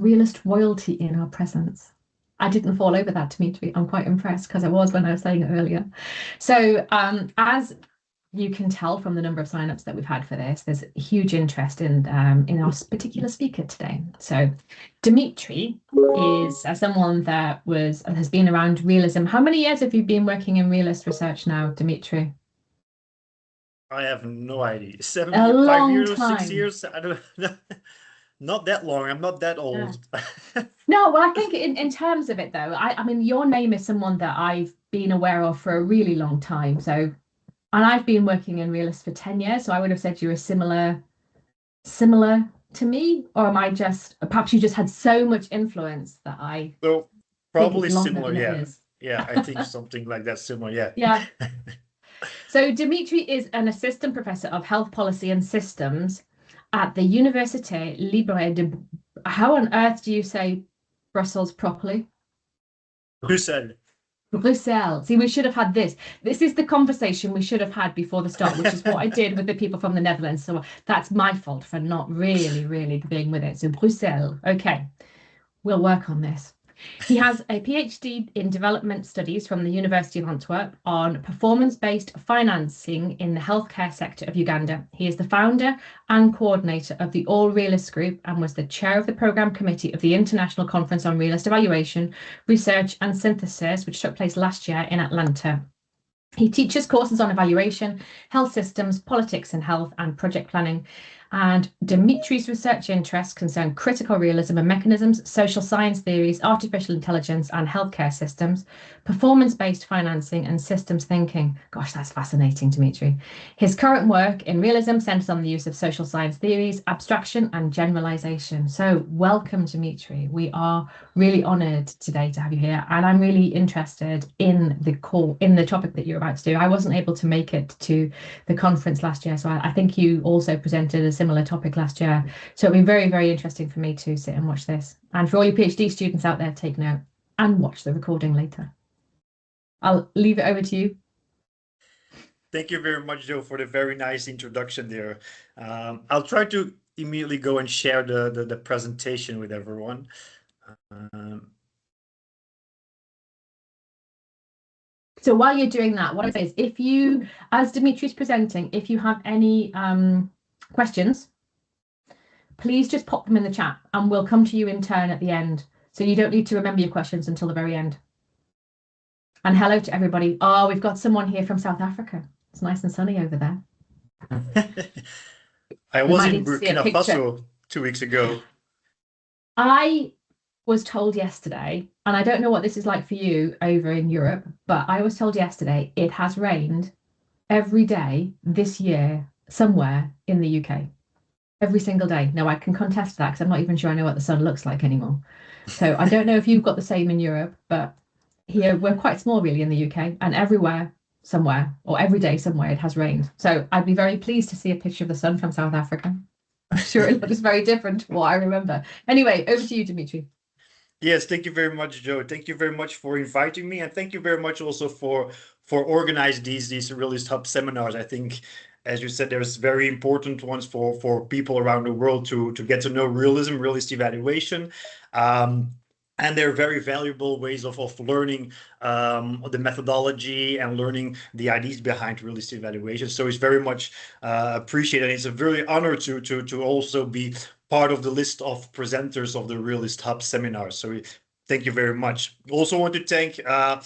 realist royalty in our presence. I didn't fall over that, Dimitri. I'm quite impressed because I was when I was saying it earlier. So as you can tell from the number of signups that we've had for this, there's huge interest in our particular speaker today. So Dimitri is someone that has been around realism. How many years have you been working in realist research now, Dimitri? I have no idea. A 5 long years, 6 time. years? I don't know. Not that long. I'm not that Yeah. old. No, well, I think in terms of it though, I mean, your name is someone that I've been aware of for a really long time. So, and I've been working in realist for 10 years, so I would have said you're similar to me, or am I just perhaps you just had so much influence that I So think it's probably longer similar, than it yeah. is. Yeah, I think something like that similar, yeah. Yeah. So Dimitri is an assistant professor of health policy and systems at the Université Libre de. How on earth do you say Brussels properly? Brussels. Brussels. See, we should have had this. This is the conversation we should have had before the start, which is what I did with the people from the Netherlands. So that's my fault for not really being with it. So Brussels. Okay, we'll work on this. He has a PhD in development studies from the University of Antwerp on performance-based financing in the healthcare sector of Uganda. He is the founder and coordinator of the All Realist Group and was the chair of the program committee of the International Conference on Realist Evaluation, Research and Synthesis, which took place last year in Atlanta. He teaches courses on evaluation, health systems, politics and health, and project planning. And Dimitri's research interests concern critical realism and mechanisms, social science theories, artificial intelligence and healthcare systems, performance-based financing and systems thinking. Gosh, that's fascinating, Dimitri. His current work in realism centers on the use of social science theories, abstraction and generalization. So welcome, Dimitri. We are really honored today to have you here. And I'm really interested in the topic that you're about to do. I wasn't able to make it to the conference last year, so I think you also presented a similar topic last year. So it'll be very interesting for me to sit and watch this. And for all your PhD students out there, take note and watch the recording later. I'll leave it over to you. Thank you very much, Joe, for the very nice introduction there. I'll try to immediately go and share the presentation with everyone. So while you're doing that, what I say is if you, as Dimitri's presenting, if you have any questions, please just pop them in the chat and we'll come to you in turn at the end. So you don't need to remember your questions until the very end. And hello to everybody. Oh, we've got someone here from South Africa. It's nice and sunny over there. I was in Burkina Faso 2 weeks ago. I was told yesterday, and I don't know what this is like for you over in Europe, but I was told yesterday it has rained every day this year somewhere in the UK. Every single day. Now I can contest that because I'm not even sure I know what the sun looks like anymore. So I don't know if you've got the same in Europe, but here we're quite small really in the UK, and everywhere somewhere or every day somewhere it has rained. So I'd be very pleased to see a picture of the sun from South Africa. I'm sure it looks very different to what I remember. Anyway, over to you, Dimitri. Yes, thank you very much, Joe. Thank you very much for inviting me, and thank you very much also for organizing these Realist Hub seminars. I think, as you said, there's very important ones for people around the world to get to know realism, realist evaluation. And they're very valuable ways of learning the methodology and learning the ideas behind realist evaluation. So it's very much appreciated. It's a very honor to also be part of the list of presenters of the Realist Hub seminar. So thank you very much. Also want to thank a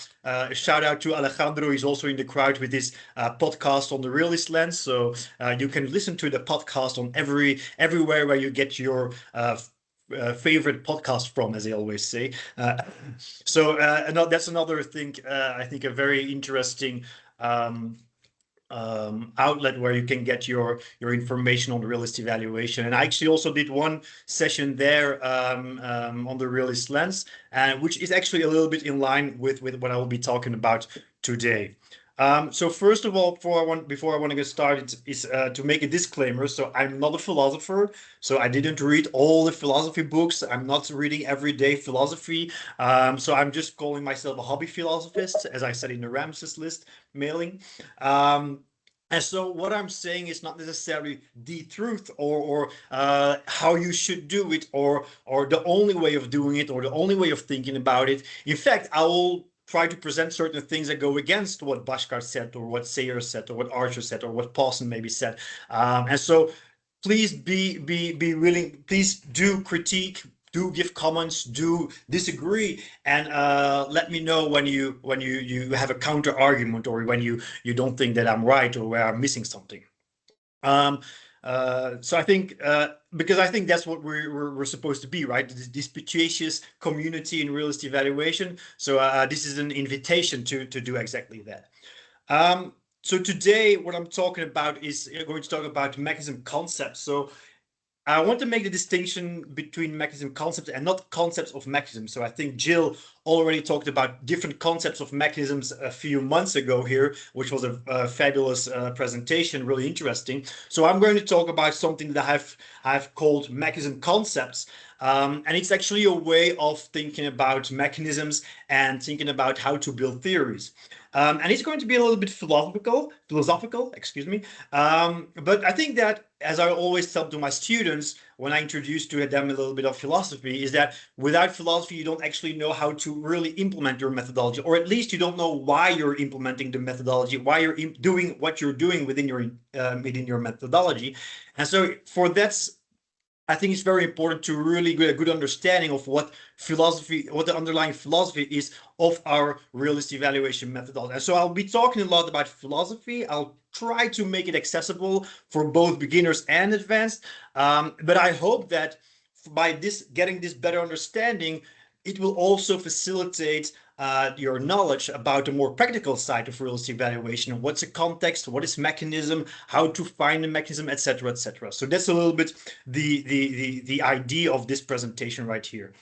shout out to Alejandro. He's also in the crowd with this podcast on the Realist Lens. So you can listen to the podcast on everywhere where you get your favorite podcast from, as they always say. So that's another thing. I think a very interesting outlet where you can get your information on the realist evaluation. And I actually also did one session there on the Realist Lens, which is actually a little bit in line with what I will be talking about today. So first of all, before I want to get started, is to make a disclaimer. So I'm not a philosopher, so I didn't read all the philosophy books. I'm not reading everyday philosophy. So I'm just calling myself a hobby philosophist, as I said in the Ramses list mailing. And so what I'm saying is not necessarily the truth, or how you should do it, or the only way of doing it, or the only way of thinking about it. In fact, I will try to present certain things that go against what Bashkar said, or what Sayer said, or what Archer said, or what Paulson maybe said. And so please be willing. Please do critique, do give comments, do disagree, and let me know when you have a counter argument, or when you don't think that I'm right, or where I'm missing something. Um, so I think because I think that's what we're supposed to be, right? This disputatious community in realist evaluation. So this is an invitation to do exactly that. So today, what I'm talking about is going to talk about mechanism concepts. So I want to make the distinction between mechanism concepts and not concepts of mechanisms. So I think Jill already talked about different concepts of mechanisms a few months ago here, which was a fabulous presentation, really interesting. So I'm going to talk about something that I've called mechanism concepts. And it's actually a way of thinking about mechanisms and thinking about how to build theories. And it's going to be a little bit philosophical, excuse me. But I think that, as I always tell to my students when I introduce to them a little bit of philosophy, is that without philosophy, you don't actually know how to really implement your methodology, or at least you don't know why you're implementing the methodology, why you're doing what you're doing within your methodology. And so for that's, I think it's very important to really get a good understanding of what the underlying philosophy is of our realist evaluation methodology. And so I'll be talking a lot about philosophy. I'll try to make it accessible for both beginners and advanced. But I hope that by getting this better understanding, it will also facilitate your knowledge about the more practical side of realist evaluation. What's a context? What is mechanism? How to find a mechanism, etc., etc. So that's a little bit the idea of this presentation right here.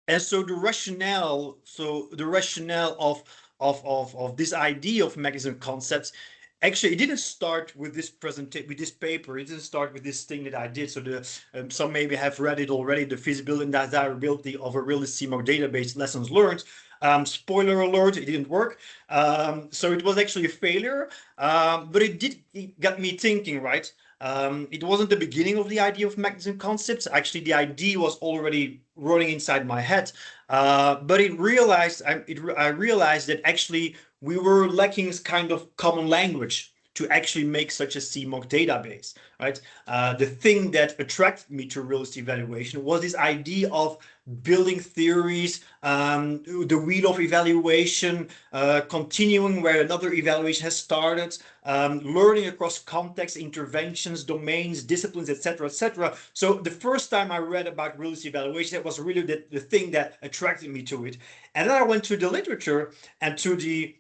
And so the rationale of this idea of mechanism concepts, actually, it didn't start with this paper. It didn't start with this thing that I did. So some maybe have read it already. The feasibility and desirability of a realist CMOC database, lessons learned. Spoiler alert, it didn't work. So it was actually a failure. But it got me thinking, right? It wasn't the beginning of the idea of mechanism concepts. Actually, the idea was already running inside my head. But I realized that actually we were lacking kind of common language to actually make such a CMOC database, right? The thing that attracted me to realist evaluation was this idea of building theories, the wheel of evaluation, continuing where another evaluation has started, learning across contexts, interventions, domains, disciplines, etc., etc. So the first time I read about realist evaluation, that was really the thing that attracted me to it. And then I went to the literature and to the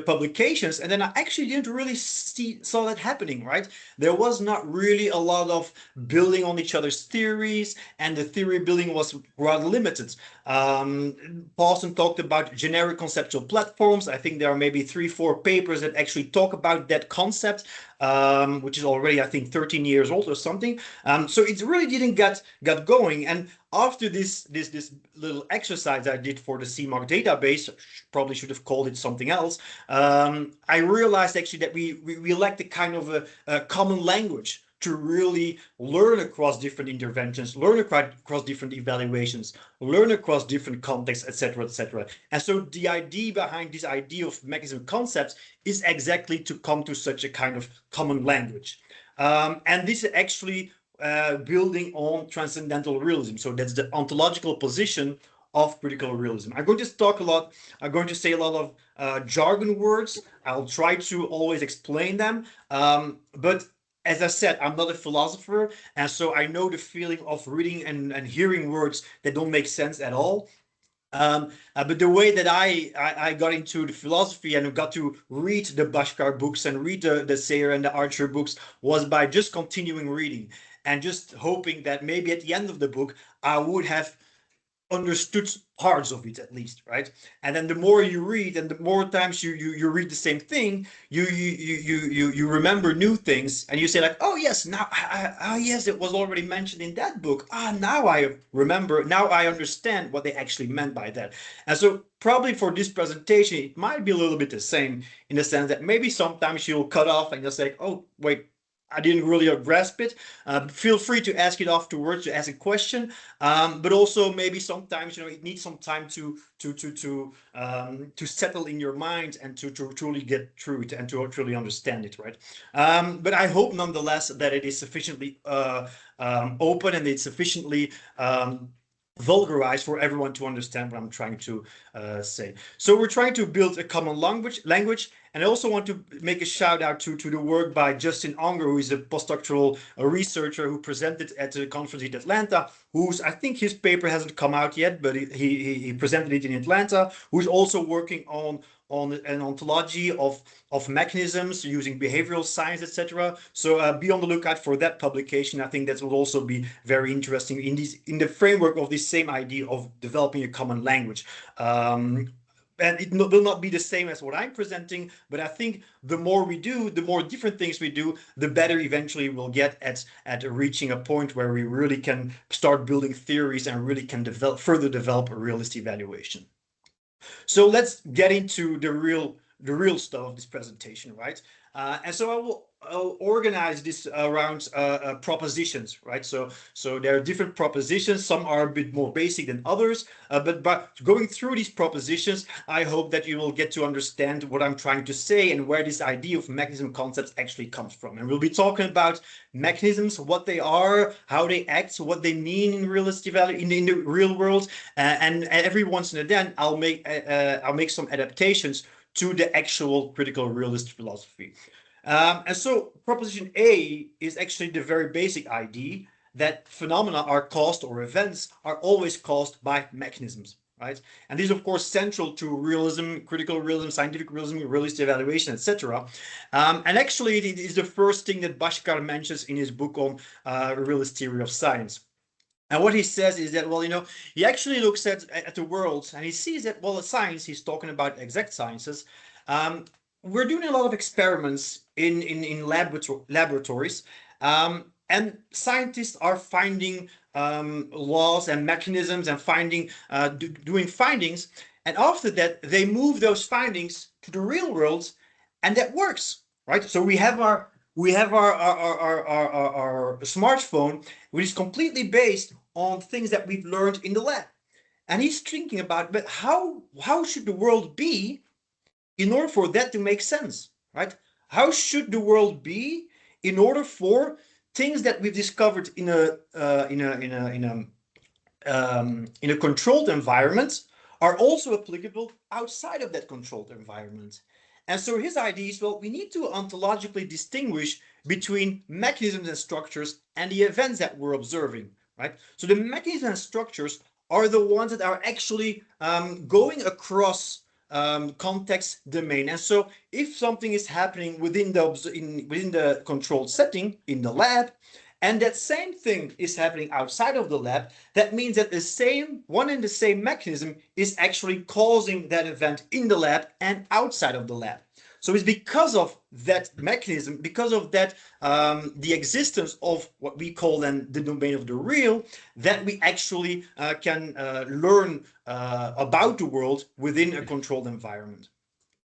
publications, and then I actually didn't really saw that happening, right? There was not really a lot of building on each other's theories, and the theory building was rather limited. Paulson talked about generic conceptual platforms. I think there are maybe 3-4 papers that actually talk about that concept, which is already, I think, 13 years old or something. So it really didn't get going. And after this little exercise I did for the CMOC database, probably should have called it something else, I realized actually that we lacked a kind of a common language to really learn across different interventions, learn across different evaluations, learn across different contexts, etc., etc. And so the idea behind this idea of mechanism concepts is exactly to come to such a kind of common language. And this is actually building on transcendental realism. So that's the ontological position of critical realism. I'm going to say a lot of jargon words. I'll try to always explain them. But as I said, I'm not a philosopher, and so I know the feeling of reading and hearing words that don't make sense at all. But the way that I got into the philosophy and got to read the Bashkar books and read the Sayer and the Archer books was by just continuing reading and just hoping that maybe at the end of the book I would have understood parts of it at least, right? And then the more you read and the more times you read the same thing, you remember new things, and you say like, oh yes, now yes, it was already mentioned in that book. Now I remember, now I understand what they actually meant by that. And so probably for this presentation it might be a little bit the same, in the sense that maybe sometimes you'll cut off and you'll say, oh wait, I didn't really grasp it. Feel free to ask it afterwards, to ask a question. But also maybe sometimes, it needs some time to settle in your mind and to truly get through it and to truly understand it, right? But I hope nonetheless that it is sufficiently open and it's sufficiently vulgarized for everyone to understand what I'm trying to say. So we're trying to build a common language. And I also want to make a shout out to the work by Justin Unger, who is a postdoctoral researcher who presented at the conference in Atlanta, I think his paper hasn't come out yet, but he presented it in Atlanta, who's also working on an ontology of mechanisms using behavioral science, etc. So be on the lookout for that publication. I think that will also be very interesting in the framework of this same idea of developing a common language. And it will not be the same as what I'm presenting, but I think the more we do, the more different things we do, the better eventually we'll get at reaching a point where we really can start building theories and really can further develop a realist evaluation. So let's get into the real stuff of this presentation, right? And so I'll organize this around propositions, right? So there are different propositions. Some are a bit more basic than others, but by going through these propositions, I hope that you will get to understand what I'm trying to say and where this idea of mechanism concepts actually comes from. And we'll be talking about mechanisms, what they are, how they act, what they mean in realist in the real world, and every once and then I'll make some adaptations to the actual critical realist philosophy. And so proposition A is actually the very basic idea that phenomena are caused, or events are always caused by mechanisms, right? And this is of course central to realism, critical realism, scientific realism, realist evaluation, etc. And actually it is the first thing that Bhaskar mentions in his book on realist theory of science. And what he says is that, well, he actually looks at the world and he sees that, well, science, he's talking about exact sciences. We're doing a lot of experiments in laboratories, and scientists are finding laws and mechanisms and doing findings. And after that, they move those findings to the real world, and that works, right? So we have our smartphone, which is completely based on things that we've learned in the lab. And he's thinking about, but how should the world be in order for that to make sense, right? How should the world be in order for things that we've discovered in a controlled environment are also applicable outside of that controlled environment? And so his idea is, well, we need to ontologically distinguish between mechanisms and structures and the events that we're observing, right? So the mechanisms and structures are the ones that are actually going across context domain. And so if something is happening within the controlled setting in the lab, and that same thing is happening outside of the lab, that means that the same mechanism is actually causing that event in the lab and outside of the lab. So it's because of that mechanism, because of that, the existence of what we call then the domain of the real, that we actually can learn about the world within a controlled environment.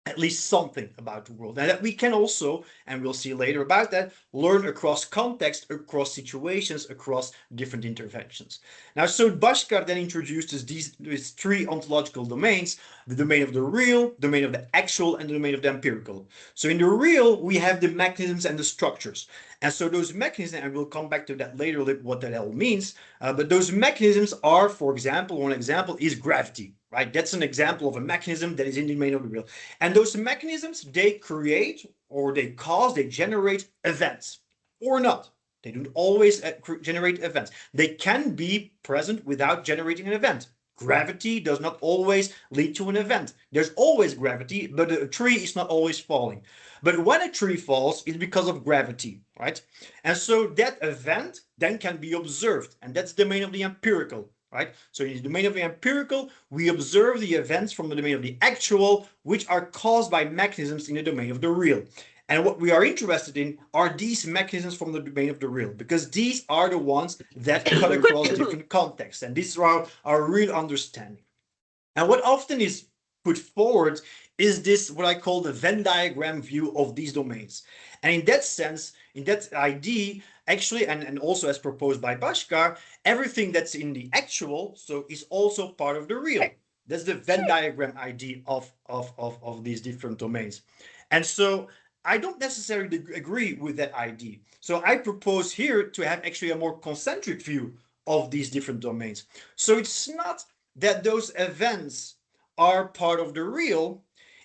At least something about the world, and that we can also, and we'll see later about that, learn across context, across situations, across different interventions. Now, so Bhaskar then introduces these three ontological domains: the domain of the real, domain of the actual, and the domain of the empirical. So in the real, we have the mechanisms and the structures. And so those mechanisms, and we'll come back to that later, what that all means, but those mechanisms are, for example, one example is gravity, right? That's an example of a mechanism that is in the domain of the real. And those mechanisms, they create or they generate events or not. They don't always generate events. They can be present without generating an event. Gravity does not always lead to an event. There's always gravity, but a tree is not always falling. But when a tree falls, it's because of gravity, right? And so that event then can be observed, and that's the domain of the empirical. right? So in the domain of the empirical, we observe the events from the domain of the actual, which are caused by mechanisms in the domain of the real. And what we are interested in are these mechanisms from the domain of the real, because these are the ones that cut across different contexts. And this is our real understanding. And what often is put forward is this, what I call the Venn diagram view of these domains. And in that sense, in that idea, actually, and also as proposed by Bhaskar, everything that's in the actual, so is also part of the real. That's the Venn diagram idea of these different domains. And so I don't necessarily agree with that idea. So I propose here to have actually a more concentric view of these different domains. So it's not that those events are part of the real,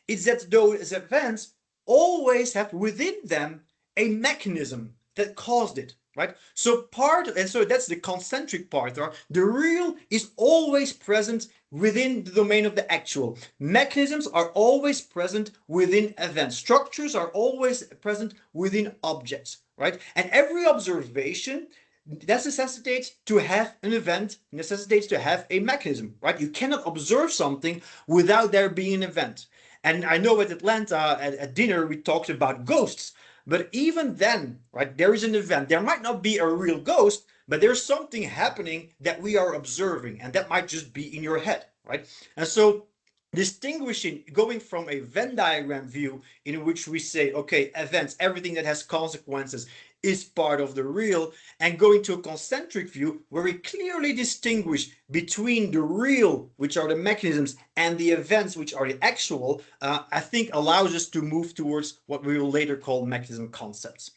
it's that those events always have within them a mechanism that caused it, right? So that's the concentric part. The real is always present within the domain of the actual. Mechanisms are always present within events. Structures are always present within objects, right? And every observation that necessitates to have an event, necessitates to have a mechanism, right? You cannot observe something without there being an event. And I know at Atlanta at dinner we talked about ghosts, but even then, right, there is an event. There might not be a real ghost, but there's something happening that we are observing, and that might just be in your head, right? And so distinguishing, going from a Venn diagram view in which we say, okay, events, everything that has consequences is part of the real, and going to a concentric view where we clearly distinguish between the real, which are the mechanisms, and the events, which are the actual, I think allows us to move towards what we will later call mechanism concepts.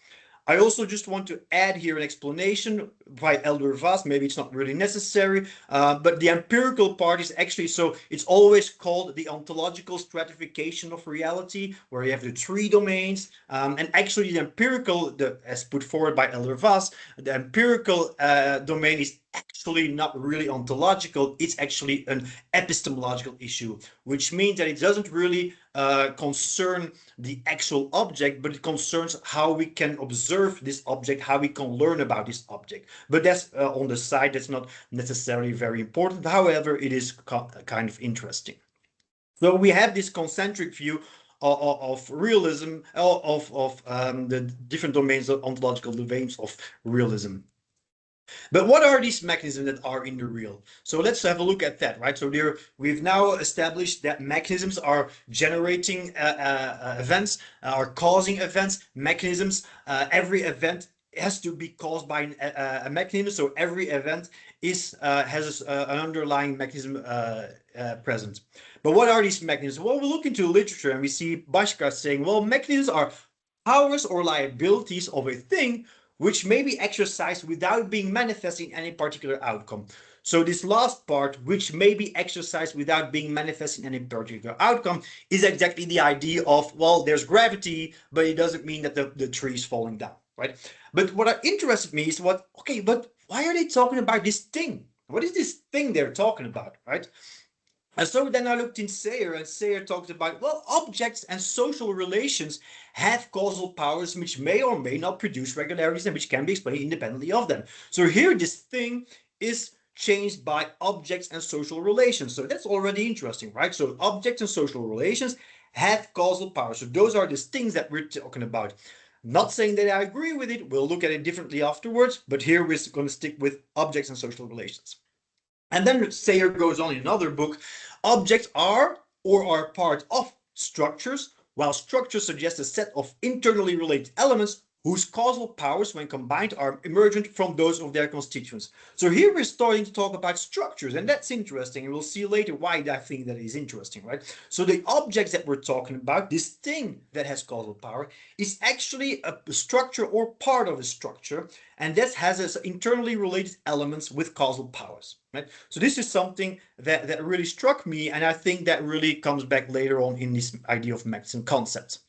I also just want to add here an explanation by Elder Vaz. Maybe it's not really necessary, but the empirical part is actually, so it's always called the ontological stratification of reality, where you have the three domains. And actually the empirical, as put forward by Elder Vaz, the empirical domain is actually not really ontological. It's actually an epistemological issue, which means that it doesn't really concern the actual object, but it concerns how we can observe this object, how we can learn about this object. But that's on the side, that's not necessarily very important. However, it is kind of interesting. So we have this concentric view of realism, of the different domains, of ontological domains of realism. But what are these mechanisms that are in the real? So let's have a look at that, right? So there, we've now established that mechanisms are generating events, are causing events, mechanisms. Every event has to be caused by a mechanism. So every event has an underlying mechanism present. But what are these mechanisms? Well, we look into literature and we see Bhaskar saying, well, mechanisms are powers or liabilities of a thing which may be exercised without being manifest in any particular outcome. So this last part, which may be exercised without being manifest in any particular outcome, is exactly the idea of, well, there's gravity, but it doesn't mean that the tree is falling down, right? But what interested me is but why are they talking about this thing? What is this thing they're talking about, right? And so then I looked in Sayre, and Sayre talked about, well, objects and social relations have causal powers which may or may not produce regularities and which can be explained independently of them. So here this thing is changed by objects and social relations. So that's already interesting, right? So objects and social relations have causal powers. So those are the things that we're talking about. Not saying that I agree with it. We'll look at it differently afterwards, but here we're going to stick with objects and social relations. And then Sayre goes on in another book, objects are or are part of structures, while structures suggest a set of internally related elements whose causal powers, when combined, are emergent from those of their constituents. So here we're starting to talk about structures, and that's interesting, and we'll see later why I think that is interesting, right? So the objects that we're talking about, this thing that has causal power, is actually a structure or part of a structure, and that has internally related elements with causal powers, right? So this is something that really struck me, and I think that really comes back later on in this idea of mechanism concepts.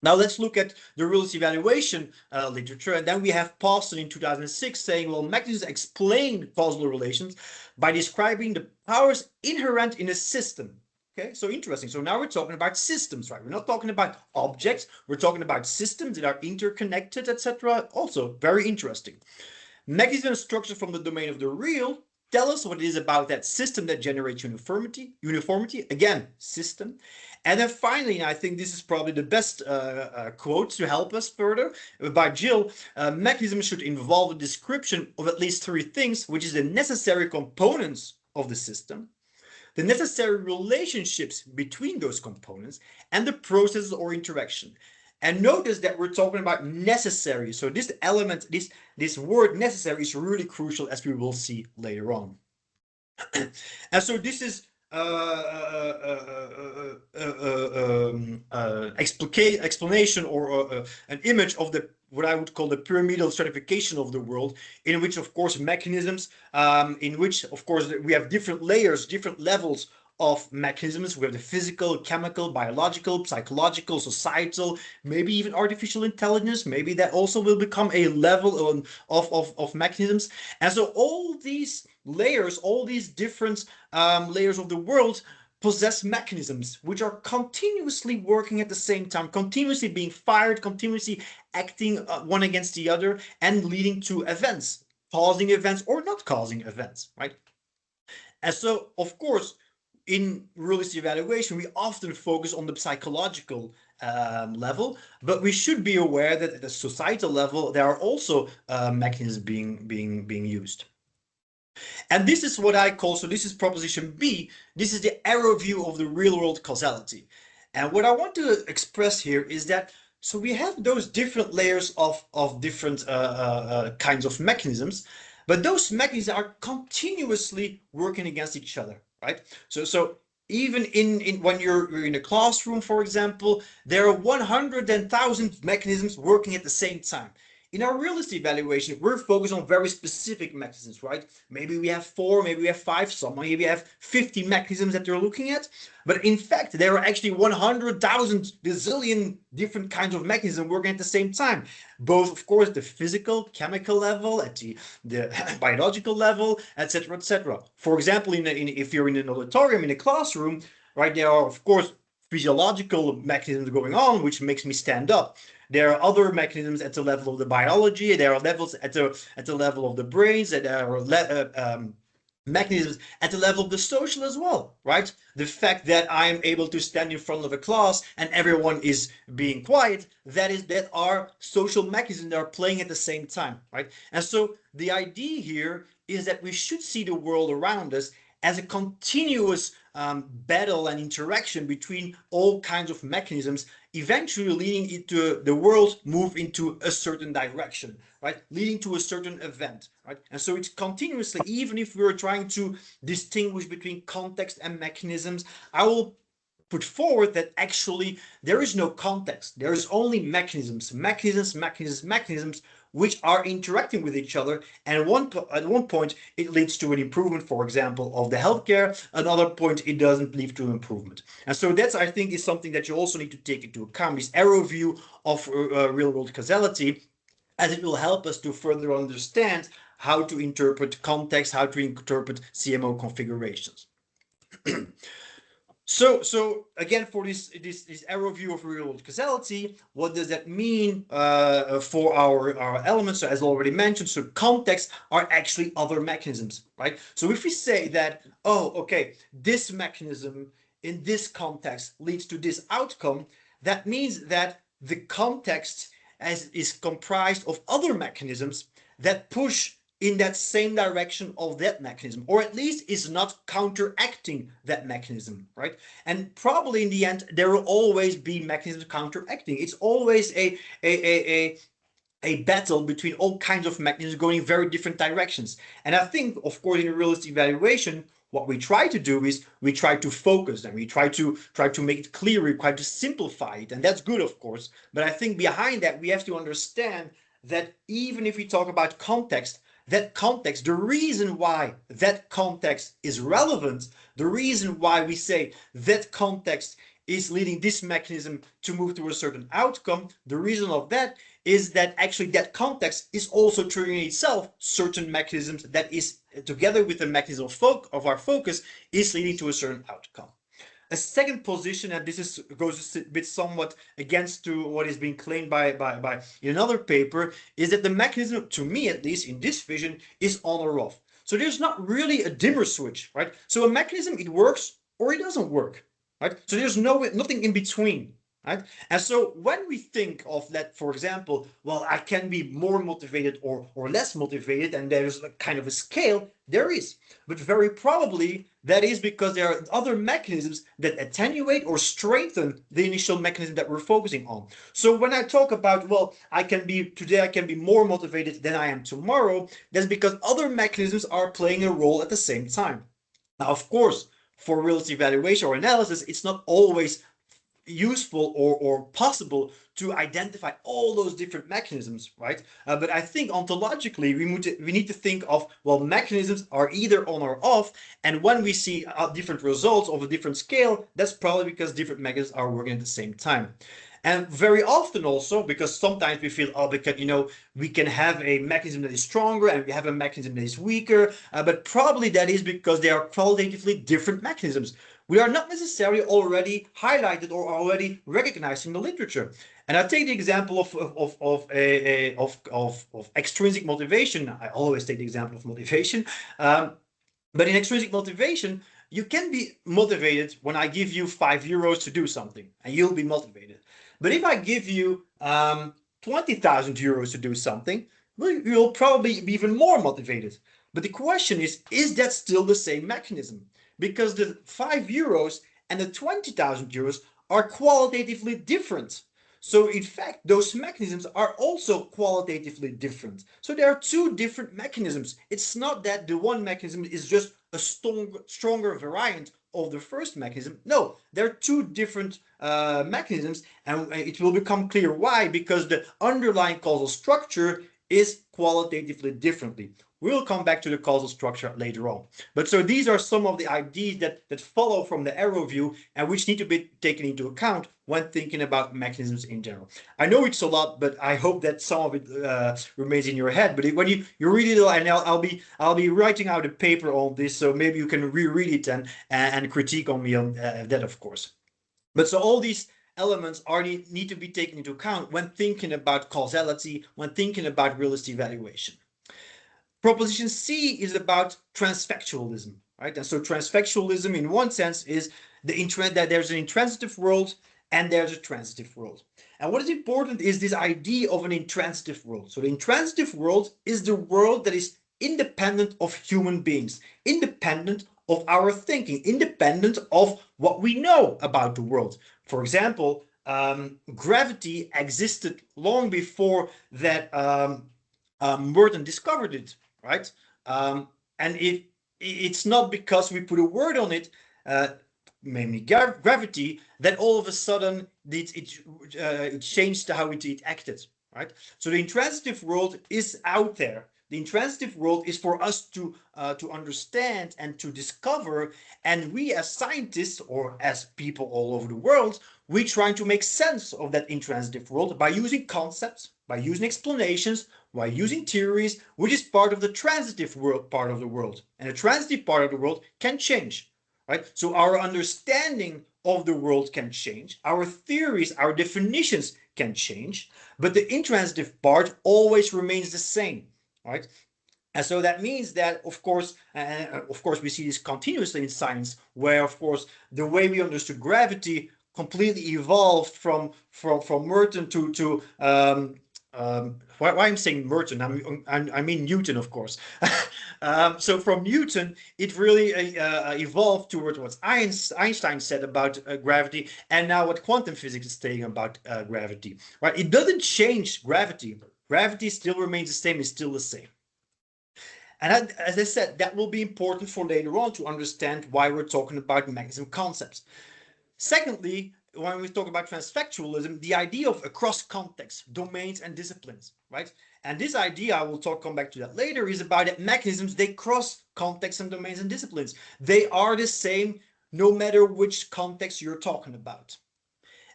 Now let's look at the realist evaluation literature, and then we have Paulson in 2006 saying, well, mechanisms explain causal relations by describing the powers inherent in a system. Okay, so interesting. So now we're talking about systems, right? We're not talking about objects. We're talking about systems that are interconnected, etc. Also very interesting. Mechanisms and structures from the domain of the real tell us what it is about that system that generates uniformity, again, system. And then finally, and I think this is probably the best quote to help us further, by Jill, mechanism should involve a description of at least three things, which is the necessary components of the system, the necessary relationships between those components, and the processes or interaction. And notice that we're talking about necessary. So this element, this word necessary is really crucial, as we will see later on. And so this is explanation or an image of the what I would call the pyramidal stratification of the world, in which, of course, mechanisms, in which, of course, we have different layers, different levels of mechanisms. We have the physical, chemical, biological, psychological, societal, maybe even artificial intelligence. Maybe that also will become a level of mechanisms. And so all these layers, all these different layers of the world possess mechanisms which are continuously working at the same time, continuously being fired, continuously acting one against the other, and leading to events, causing events or not causing events, right? And so, of course, in realist evaluation, we often focus on the psychological level, but we should be aware that at the societal level, there are also mechanisms being used. And this is what I call, so this is proposition B, this is the arrow view of the real world causality. And what I want to express here is that, so we have those different layers of different kinds of mechanisms, but those mechanisms are continuously working against each other, right? So even in when you're in a classroom, for example, there are 100,000 mechanisms working at the same time. In our realist evaluation, we're focused on very specific mechanisms, right? Maybe we have 4, maybe we have 5, some maybe we have 50 mechanisms that they're looking at. But in fact, there are actually 100,000 bazillion different kinds of mechanisms working at the same time. Both, of course, the physical, chemical level, at the biological level, etc., etc. For example, if you're in an auditorium, in a classroom, right, there are, of course, physiological mechanisms going on, which makes me stand up. There are other mechanisms at the level of the biology. There are levels at the level of the brains. There are mechanisms at the level of the social as well, right? The fact that I am able to stand in front of a class and everyone is being quiet, that are social mechanisms that are playing at the same time, right? And so the idea here is that we should see the world around us as a continuous battle and interaction between all kinds of mechanisms, eventually leading into the world move into a certain direction, right? Leading to a certain event, right? And so it's continuously, even if we're trying to distinguish between context and mechanisms, I will put forward that actually there is no context. There is only mechanisms, which are interacting with each other. And at one point, it leads to an improvement, for example, of the healthcare. Another point, it doesn't lead to improvement. And so that's, I think, is something that you also need to take into account, this arrow view of real-world causality, as it will help us to further understand how to interpret context, how to interpret CMO configurations. So again, for this arrow view of real-world causality, what does that mean for our elements? So as already mentioned, so contexts are actually other mechanisms, right? So if we say that, oh, okay, this mechanism in this context leads to this outcome, that means that the context is comprised of other mechanisms that push in that same direction of that mechanism, or at least is not counteracting that mechanism, right? And probably in the end, there will always be mechanisms counteracting. It's always a battle between all kinds of mechanisms going in very different directions. And I think, of course, in a realist evaluation, what we try to do is we try to focus and we try to make it clear, we try to simplify it, and that's good, of course. But I think behind that, we have to understand that even if we talk about context, that context, the reason why that context is relevant, the reason why we say that context is leading this mechanism to move to a certain outcome, the reason of that is that actually that context is also triggering itself certain mechanisms that is, together with the mechanism of our focus, is leading to a certain outcome. A second position, and this goes a bit somewhat against to what is being claimed by in another paper, is that the mechanism, to me at least in this vision, is on or off. So there's not really a dimmer switch, right? So a mechanism, it works or it doesn't work, right? So there's nothing in between, right? And so when we think of that, for example, well, I can be more motivated or less motivated, and there's a kind of a scale, there is. But very probably that is because there are other mechanisms that attenuate or strengthen the initial mechanism that we're focusing on. So when I talk about, well, today I can be more motivated than I am tomorrow, that's because other mechanisms are playing a role at the same time. Now, of course, for relative evaluation or analysis, it's not always useful or possible to identify all those different mechanisms, right? But I think ontologically we need to think of, well, mechanisms are either on or off, and when we see different results of a different scale, that's probably because different mechanisms are working at the same time. And very often also, because sometimes we feel, oh, because, we can have a mechanism that is stronger and we have a mechanism that is weaker, but probably that is because they are qualitatively different mechanisms. We are not necessarily already highlighted or already recognized in the literature. And I take the example of extrinsic motivation. I always take the example of motivation. But in extrinsic motivation, you can be motivated when I give you €5 to do something, and you'll be motivated. But if I give you €20,000 to do something, well, you'll probably be even more motivated. But the question is that still the same mechanism? Because the €5 and the €20,000 are qualitatively different. So in fact, those mechanisms are also qualitatively different. So there are two different mechanisms. It's not that the one mechanism is just a stronger variant of the first mechanism. No, there are two different mechanisms, and it will become clear why, because the underlying causal structure is qualitatively differently. We'll come back to the causal structure later on. But so these are some of the ideas that follow from the arrow view and which need to be taken into account when thinking about mechanisms in general. I know it's a lot, but I hope that some of it remains in your head. But when you read it, and I'll be writing out a paper on this, so maybe you can reread it and critique on me on that, of course. But so all these elements need to be taken into account when thinking about causality, when thinking about realist evaluation. Proposition C is about transfactualism, right? And so transfactualism, in one sense, is that there's an intransitive world and there's a transitive world. And what is important is this idea of an intransitive world. So the intransitive world is the world that is independent of human beings, independent of our thinking, independent of what we know about the world. For example, gravity existed long before that Merton discovered it, right? And it's not because we put a word on it, mainly gravity, that all of a sudden it changed how it acted, right? So the intransitive world is out there. The intransitive world is for us to understand and to discover, and we as scientists or as people all over the world, we try to make sense of that intransitive world by using concepts, by using explanations, by using theories, which is part of the transitive world part of the world. And the transitive part of the world can change, right? So our understanding of the world can change, our theories, our definitions can change, but the intransitive part always remains the same, right? And so that means that, of course, we see this continuously in science, where, of course, the way we understood gravity completely evolved from Merton to why I'm saying Merton, I mean Newton, of course. So from Newton, it really evolved towards what Einstein said about gravity, and now what quantum physics is saying about gravity. Right? It doesn't change gravity. Gravity still remains the same. It's still the same. And as I said, that will be important for later on to understand why we're talking about mechanism concepts. Secondly, when we talk about transfactualism, the idea of across contexts, domains, and disciplines, right? And this idea, I will come back to that later, is about that mechanisms, they cross contexts and domains and disciplines. They are the same no matter which context you're talking about.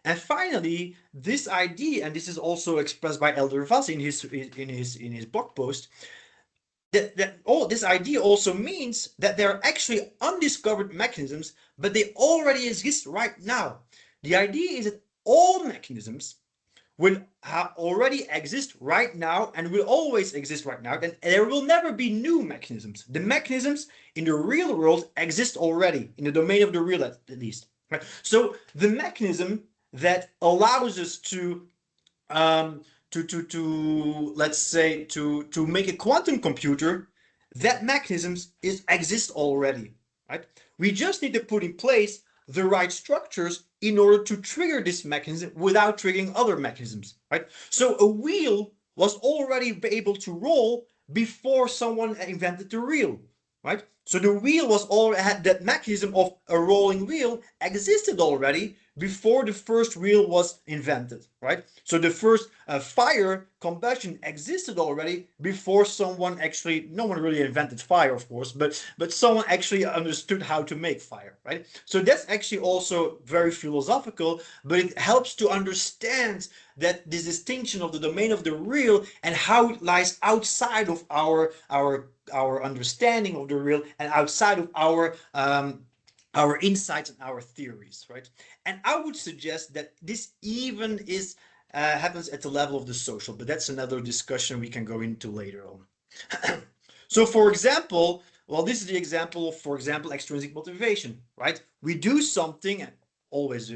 And finally, this idea, and this is also expressed by Elder Vass in his blog post, this idea also means that there are actually undiscovered mechanisms, but they already exist right now. The idea is that all mechanisms will already exist right now and will always exist right now, then there will never be new mechanisms. The mechanisms in the real world exist already, in the domain of the real at least. Right? So the mechanism that allows us to let's say to make a quantum computer, that mechanisms exist already, right? We just need to put in place the right structures in order to trigger this mechanism without triggering other mechanisms, right? So a wheel was already able to roll before someone invented the wheel, right? So the wheel was already, that mechanism of a rolling wheel existed already before the first wheel was invented, right? So the first fire combustion existed already before someone actually, no one really invented fire, of course, but someone actually understood how to make fire, right? So that's actually also very philosophical, but it helps to understand that this distinction of the domain of the real and how it lies outside of our understanding of the real and outside of our insights and our theories, right? And I would suggest that this even is happens at the level of the social, but that's another discussion we can go into later on. So, for example, well, this is the example of, for example, extrinsic motivation, right? We do something, always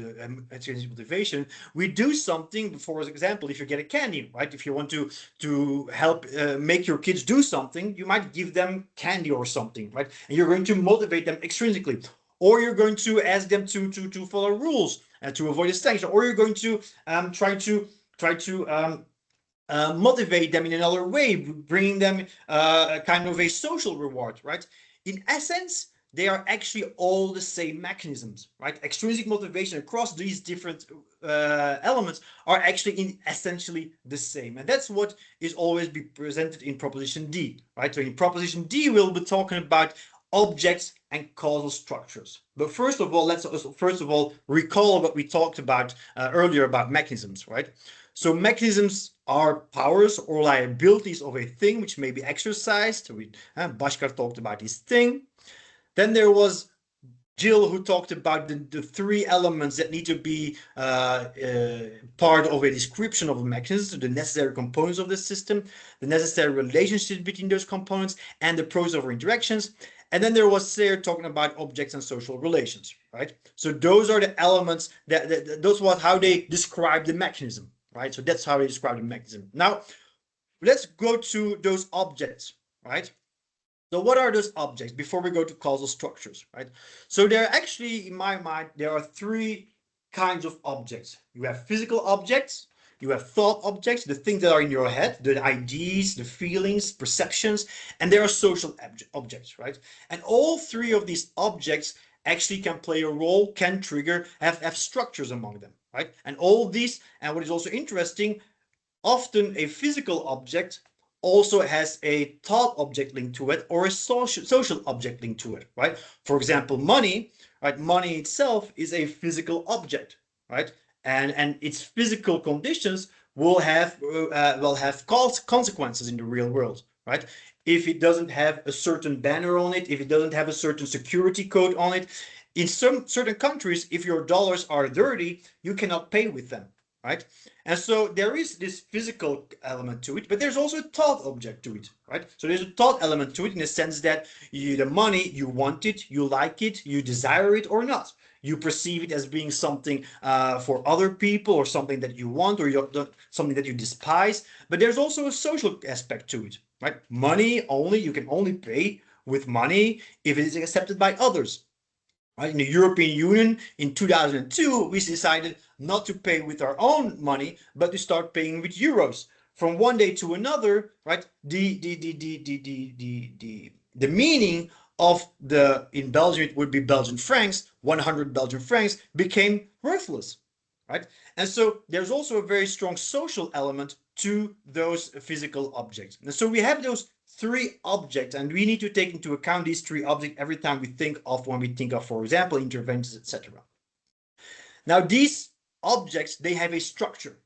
extrinsic motivation. We do something, for example, if you get a candy, right? If you want to help make your kids do something, you might give them candy or something, right? And you're going to motivate them extrinsically. Or you're going to ask them to follow rules and to avoid a sanction, or you're going to try to motivate them in another way, bringing them kind of a social reward, right? In essence, they are actually all the same mechanisms, right? Extrinsic motivation across these different elements are actually essentially the same. And that's what is always be presented in proposition D, right? So in proposition D, we'll be talking about objects and causal structures. But first of all, let's recall what we talked about earlier about mechanisms, right? So mechanisms are powers or liabilities of a thing which may be exercised. Bhaskar talked about his thing. Then there was Jill, who talked about the three elements that need to be part of a description of a mechanism, the necessary components of the system, the necessary relationship between those components, and the process of interactions. And then there was Sarah talking about objects and social relations, right? So those are the elements those was how they describe the mechanism, right? So that's how they describe the mechanism. Now, let's go to those objects, right? So what are those objects before we go to causal structures, right? So there are actually, in my mind, there are three kinds of objects. You have physical objects, you have thought objects, the things that are in your head, the ideas, the feelings, perceptions, and there are social objects, right? And all three of these objects actually can play a role, can trigger, have structures among them, right? And all these, and what is also interesting, often a physical object also has a thought object linked to it or a social object linked to it, right? For example, money, right? Money itself is a physical object, right? And its physical conditions will have consequences in the real world, right? If it doesn't have a certain banner on it, if it doesn't have a certain security code on it, in some certain countries, if your dollars are dirty, you cannot pay with them, right? And so there is this physical element to it, but there's also a thought object to it, right? So there's a thought element to it in the sense that the money, you want it, you like it, you desire it or not. You perceive it as being something for other people or something that you want or something that you despise. But there's also a social aspect to it, right? Money only, you can only pay with money if it is accepted by others. Right? In the European Union in 2002, we decided not to pay with our own money, but to start paying with euros. From one day to another, right? The meaning of in Belgium it would be Belgian francs, 100 Belgian francs became worthless, right? And so there's also a very strong social element to those physical objects. And so we have those three objects, and we need to take into account these three objects every time we think of, for example, interventions, etc. Now, these objects, they have a structure,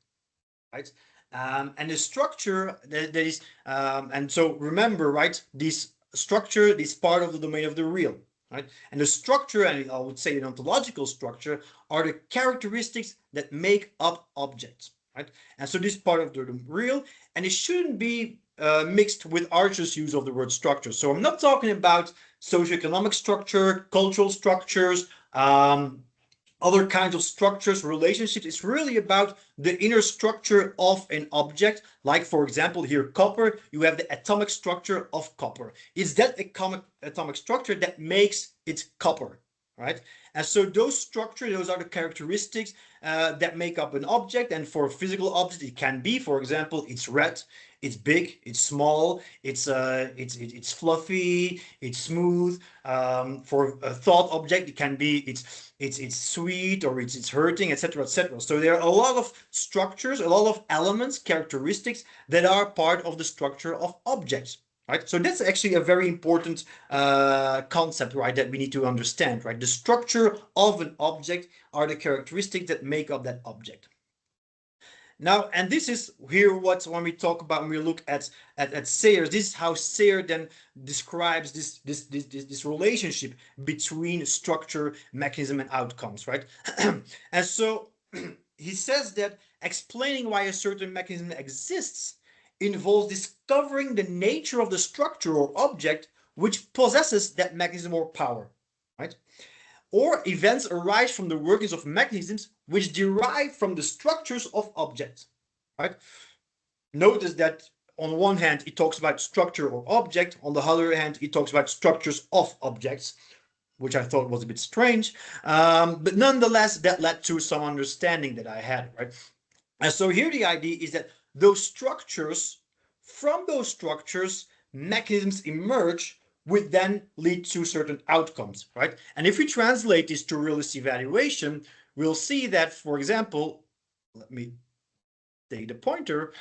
right? And the structure that is, and so remember, right, this structure is part of the domain of the real, right? And the structure, and I would say an ontological structure, are the characteristics that make up objects, right? And so this is part of the real, and it shouldn't be mixed with Archer's use of the word structure. So I'm not talking about socioeconomic structure, cultural structures, other kinds of structures, relationships. It's really about the inner structure of an object. Like, for example, here, copper, you have the atomic structure of copper. It's that atomic structure that makes it copper, right? And so those structures, those are the characteristics that make up an object. And for a physical object, it can be, for example, it's red, it's big, it's small, it's fluffy, it's smooth. For a thought object, it can be it's sweet, or it's hurting, etc., etc. So there are a lot of structures, a lot of elements, characteristics that are part of the structure of objects. Right, so that's actually a very important concept, right, that we need to understand, right? The structure of an object are the characteristics that make up that object. Now, and this is here what, when we talk about, when we look at Sayre, this is how Sayre then describes this relationship between structure, mechanism, and outcomes, right? And so he says that explaining why a certain mechanism exists involves discovering the nature of the structure or object which possesses that mechanism or power, right? Or events arise from the workings of mechanisms which derive from the structures of objects, right? Notice that on one hand, it talks about structure or object. On the other hand, it talks about structures of objects, which I thought was a bit strange. But nonetheless, that led to some understanding that I had, right? And so here the idea is that those structures, from those structures, mechanisms emerge, which then lead to certain outcomes, right? And if we translate this to realist evaluation, we'll see that, for example, let me take the pointer.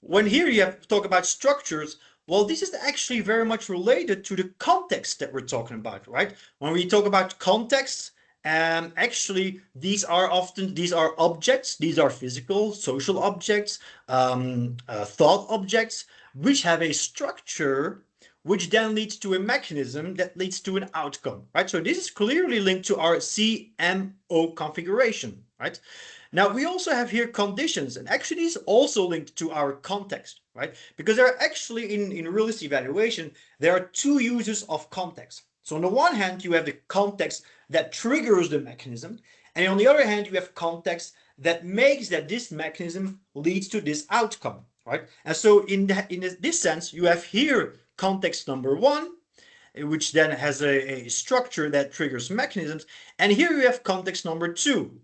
When here you have to talk about structures, well, this is actually very much related to the context that we're talking about, right? When we talk about context, actually, these are objects, these are physical, social objects, thought objects, which have a structure, which then leads to a mechanism that leads to an outcome, right? So this is clearly linked to our CMO configuration, right? Now, we also have here conditions, and actually these also linked to our context, right? Because there are actually, in realist evaluation, there are two uses of context. So on the one hand, you have the context that triggers the mechanism, and on the other hand, you have context that makes that this mechanism leads to this outcome, right? And so in this sense, you have here context number one, which then has a structure that triggers mechanisms, and here you have context number two.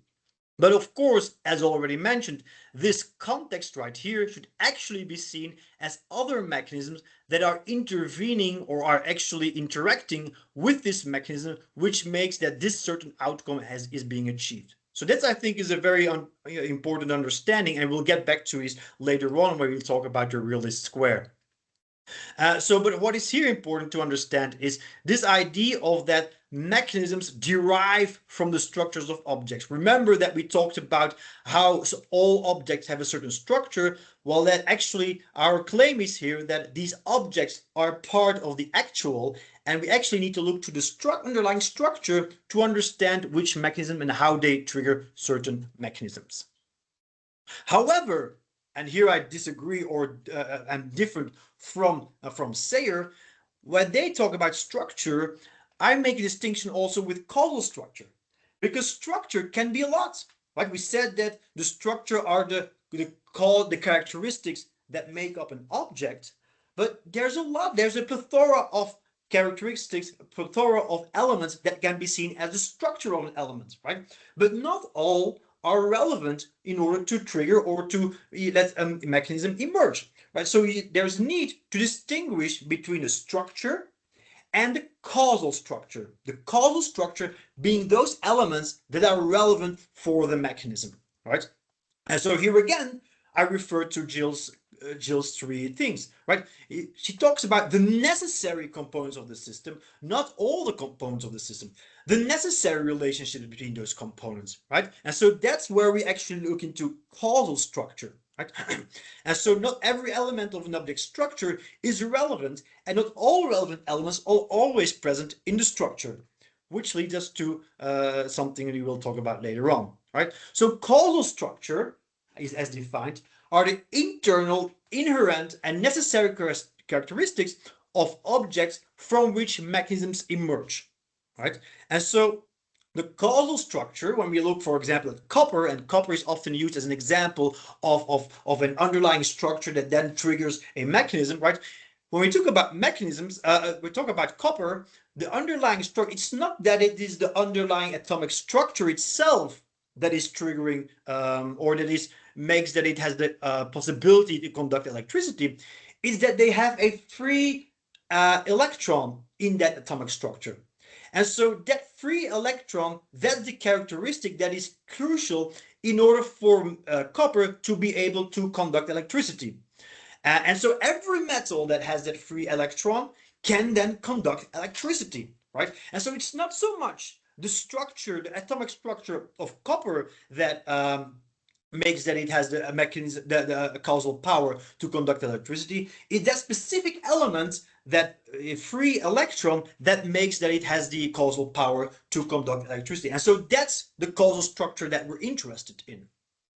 But of course, as already mentioned, this context right here should actually be seen as other mechanisms that are intervening or are actually interacting with this mechanism, which makes that this certain outcome is being achieved. So that, I think, is a very important understanding, and we'll get back to this later on when we'll talk about the realist square. But what is here important to understand is this idea of that mechanisms derive from the structures of objects. Remember that we talked about how all objects have a certain structure. Well, that actually our claim is here that these objects are part of the actual, and we actually need to look to the underlying structure to understand which mechanism and how they trigger certain mechanisms. However, and here I disagree or am different from Sayre, when they talk about structure, I make a distinction also with causal structure, because structure can be a lot. Like we said that the structure are the characteristics that make up an object, but there's a lot. There's a plethora of characteristics, a plethora of elements that can be seen as the structure of an element, right? But not all are relevant in order to trigger or to let a mechanism emerge, right? So there's need to distinguish between the structure and the causal structure. The causal structure being those elements that are relevant for the mechanism, right? And so here again, I refer to Jill's three things, right? She talks about the necessary components of the system, not all the components of the system, the necessary relationship between those components, right? And so that's where we actually look into causal structure, right? And so not every element of an object structure is relevant, and not all relevant elements are always present in the structure, which leads us to something we will talk about later on, right? So causal structure is as defined, are the internal, inherent, and necessary characteristics of objects from which mechanisms emerge, right? And so the causal structure, when we look, for example, at copper, and copper is often used as an example of an underlying structure that then triggers a mechanism, right? When we talk about mechanisms, we talk about copper, the underlying structure, it's not that it is the underlying atomic structure itself that is triggering or that is makes that it has the possibility to conduct electricity, is that they have a free electron in that atomic structure. And so that free electron, that's the characteristic that is crucial in order for copper to be able to conduct electricity. And so every metal that has that free electron can then conduct electricity, right? And so it's not so much the structure, the atomic structure of copper that makes that it has the mechanism, the causal power to conduct electricity. It's that specific element, that free electron, that makes that it has the causal power to conduct electricity. And so that's the causal structure that we're interested in,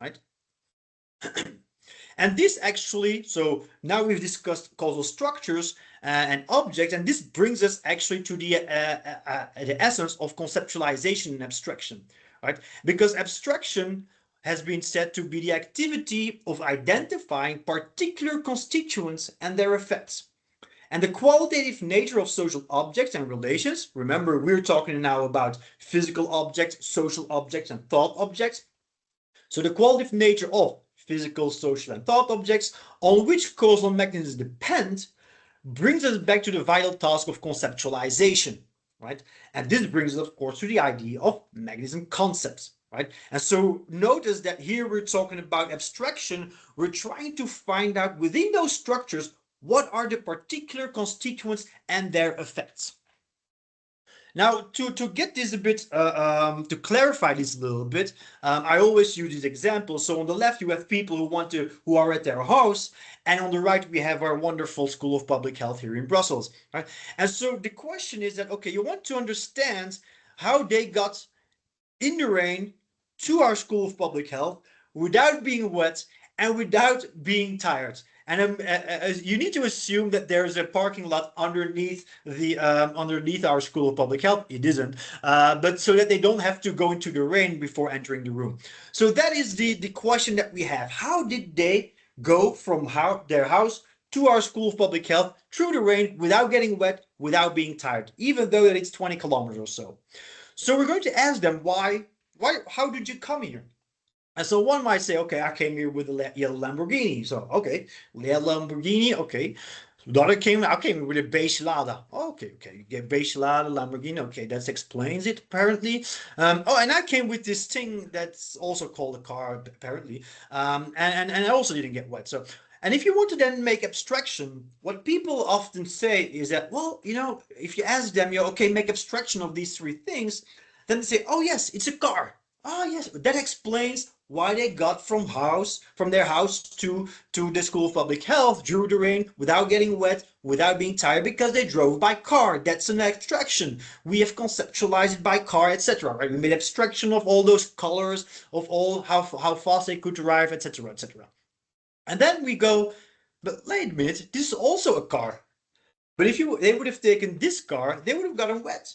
right? And this actually, so now we've discussed causal structures and objects, and this brings us actually to the essence of conceptualization and abstraction, right? Because abstraction has been said to be the activity of identifying particular constituents and their effects. And the qualitative nature of social objects and relations, remember, we're talking now about physical objects, social objects, and thought objects. So the qualitative nature of physical, social, and thought objects on which causal mechanisms depend brings us back to the vital task of conceptualization, right? And this brings us, of course, to the idea of mechanism concepts, right? And so notice that here we're talking about abstraction. We're trying to find out within those structures what are the particular constituents and their effects. Now, to get this a bit, to clarify this a little bit, I always use this example. So on the left, you have people who are at their house, and on the right, we have our wonderful School of Public Health here in Brussels, right? And so the question is that, okay, you want to understand how they got in the rain to our School of Public Health without being wet and without being tired. And you need to assume that there's a parking lot underneath our School of Public Health. It isn't, but so that they don't have to go into the rain before entering the room. So that is the question that we have. How did they go from their house to our School of Public Health through the rain without getting wet, without being tired, even though it's 20 kilometers or so? So we're going to ask them how did you come here? And so one might say, okay, I came here with a yellow Lamborghini. So, okay, yellow Lamborghini, okay. The other I came here with a beige Lada. Okay, you get beige Lada, Lamborghini. Okay, that explains it, apparently. Oh, and I came with this thing that's also called a car, apparently. And I also didn't get wet. So, and if you want to then make abstraction, what people often say is that, well, if you ask them, okay, make abstraction of these three things, then they say, oh, yes, it's a car. Oh, yes, that explains why they got from their house to the School of Public Health through the rain without getting wet, without being tired, because they drove by car. That's an abstraction. We have conceptualized it by car, etc. Right? We made abstraction of all those colors, of all how fast they could drive, etc., etc. And then we go, but wait a minute, this is also a car. But if they would have taken this car, they would have gotten wet.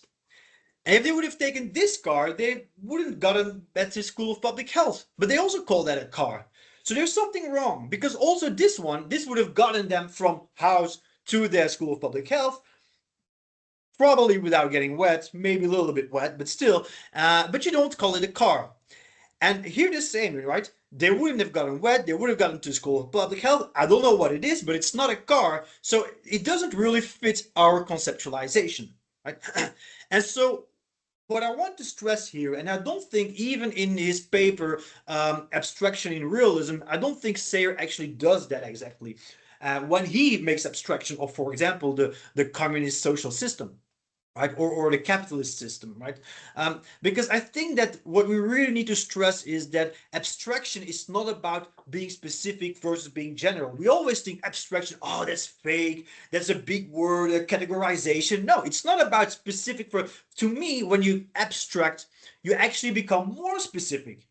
And if they would have taken this car, they wouldn't gotten at the School of Public Health. But they also call that a car. So there's something wrong, because also this would have gotten them from house to their School of Public Health, probably without getting wet, maybe a little bit wet, but still. But you don't call it a car. And here the same, right? They wouldn't have gotten wet, they would have gotten to the School of Public Health. I don't know what it is, but it's not a car. So it doesn't really fit our conceptualization, right? And so what I want to stress here, and I don't think even in his paper, Abstraction in Realism, I don't think Sayre actually does that exactly. When he makes abstraction of, for example, the communist social system, right, or the capitalist system, right? Because I think that what we really need to stress is that abstraction is not about being specific versus being general. We always think abstraction, oh, that's fake, that's a big word, a categorization. No, it's not about specific. To me, when you abstract, you actually become more specific.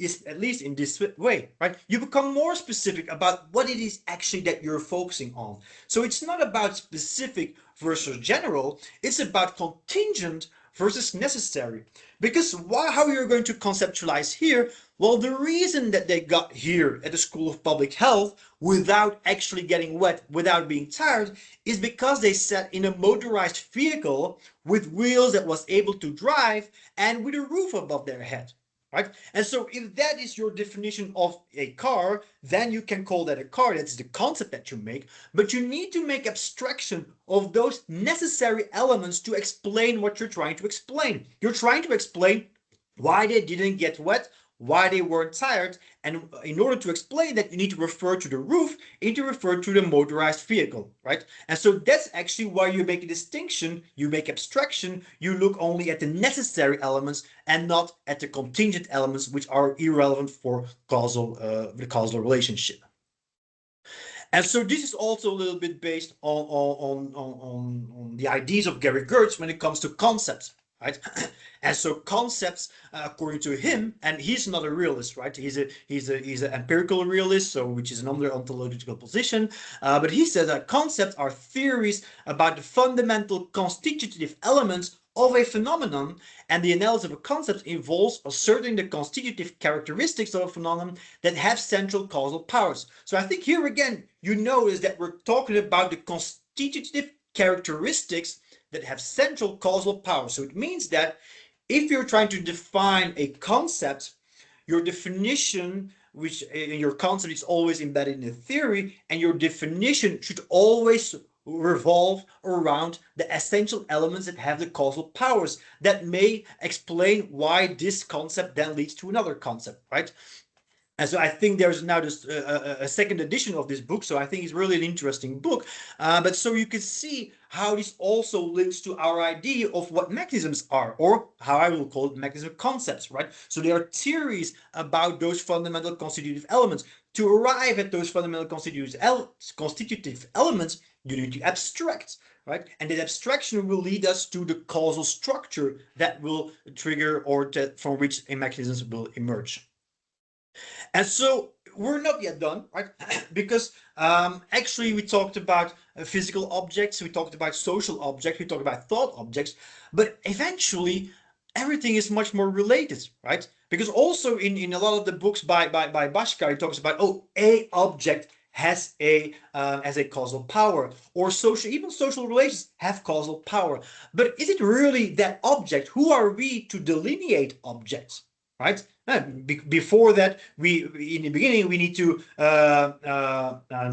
is at least in this way, right? You become more specific about what it is actually that you're focusing on. So it's not about specific versus general, it's about contingent versus necessary. Because how you're going to conceptualize here, well, the reason that they got here at the School of Public Health without actually getting wet, without being tired, is because they sat in a motorized vehicle with wheels that was able to drive and with a roof above their head. Right? And so if that is your definition of a car, then you can call that a car. That's the concept that you make. But you need to make abstraction of those necessary elements to explain what you're trying to explain. You're trying to explain why they didn't get wet, why they weren't tired, and in order to explain that, you need to refer to the roof, you need to refer to the motorized vehicle, right? And so that's actually why you make a distinction, you make abstraction, you look only at the necessary elements and not at the contingent elements, which are irrelevant for the causal relationship. And so this is also a little bit based on the ideas of Gary Gertz when it comes to concepts. Right? And so concepts, according to him, and he's not a realist, right? He's an empirical realist, so which is another ontological position. But he says that concepts are theories about the fundamental constitutive elements of a phenomenon, and the analysis of a concept involves asserting the constitutive characteristics of a phenomenon that have central causal powers. So I think here again, you notice that we're talking about the constitutive characteristics that have central causal power. So it means that if you're trying to define a concept, your definition, which in your concept is always embedded in a theory, and your definition should always revolve around the essential elements that have the causal powers that may explain why this concept then leads to another concept, right? And so I think there's now just a second edition of this book. So I think it's really an interesting book. But so you can see how this also links to our idea of what mechanisms are, or how I will call it mechanism concepts, right? So there are theories about those fundamental constitutive elements. To arrive at those fundamental constitutive elements, you need to abstract, right? And that abstraction will lead us to the causal structure that will trigger or from which a mechanism will emerge. And so we're not yet done, right? Because actually we talked about physical objects, we talked about social objects, we talked about thought objects, but eventually everything is much more related, right? Because also in a lot of the books by Bhaskar, he talks about, oh, a object has a causal power, or even social relations have causal power. But is it really that object? Who are we to delineate objects, right? Before that, in the beginning we need to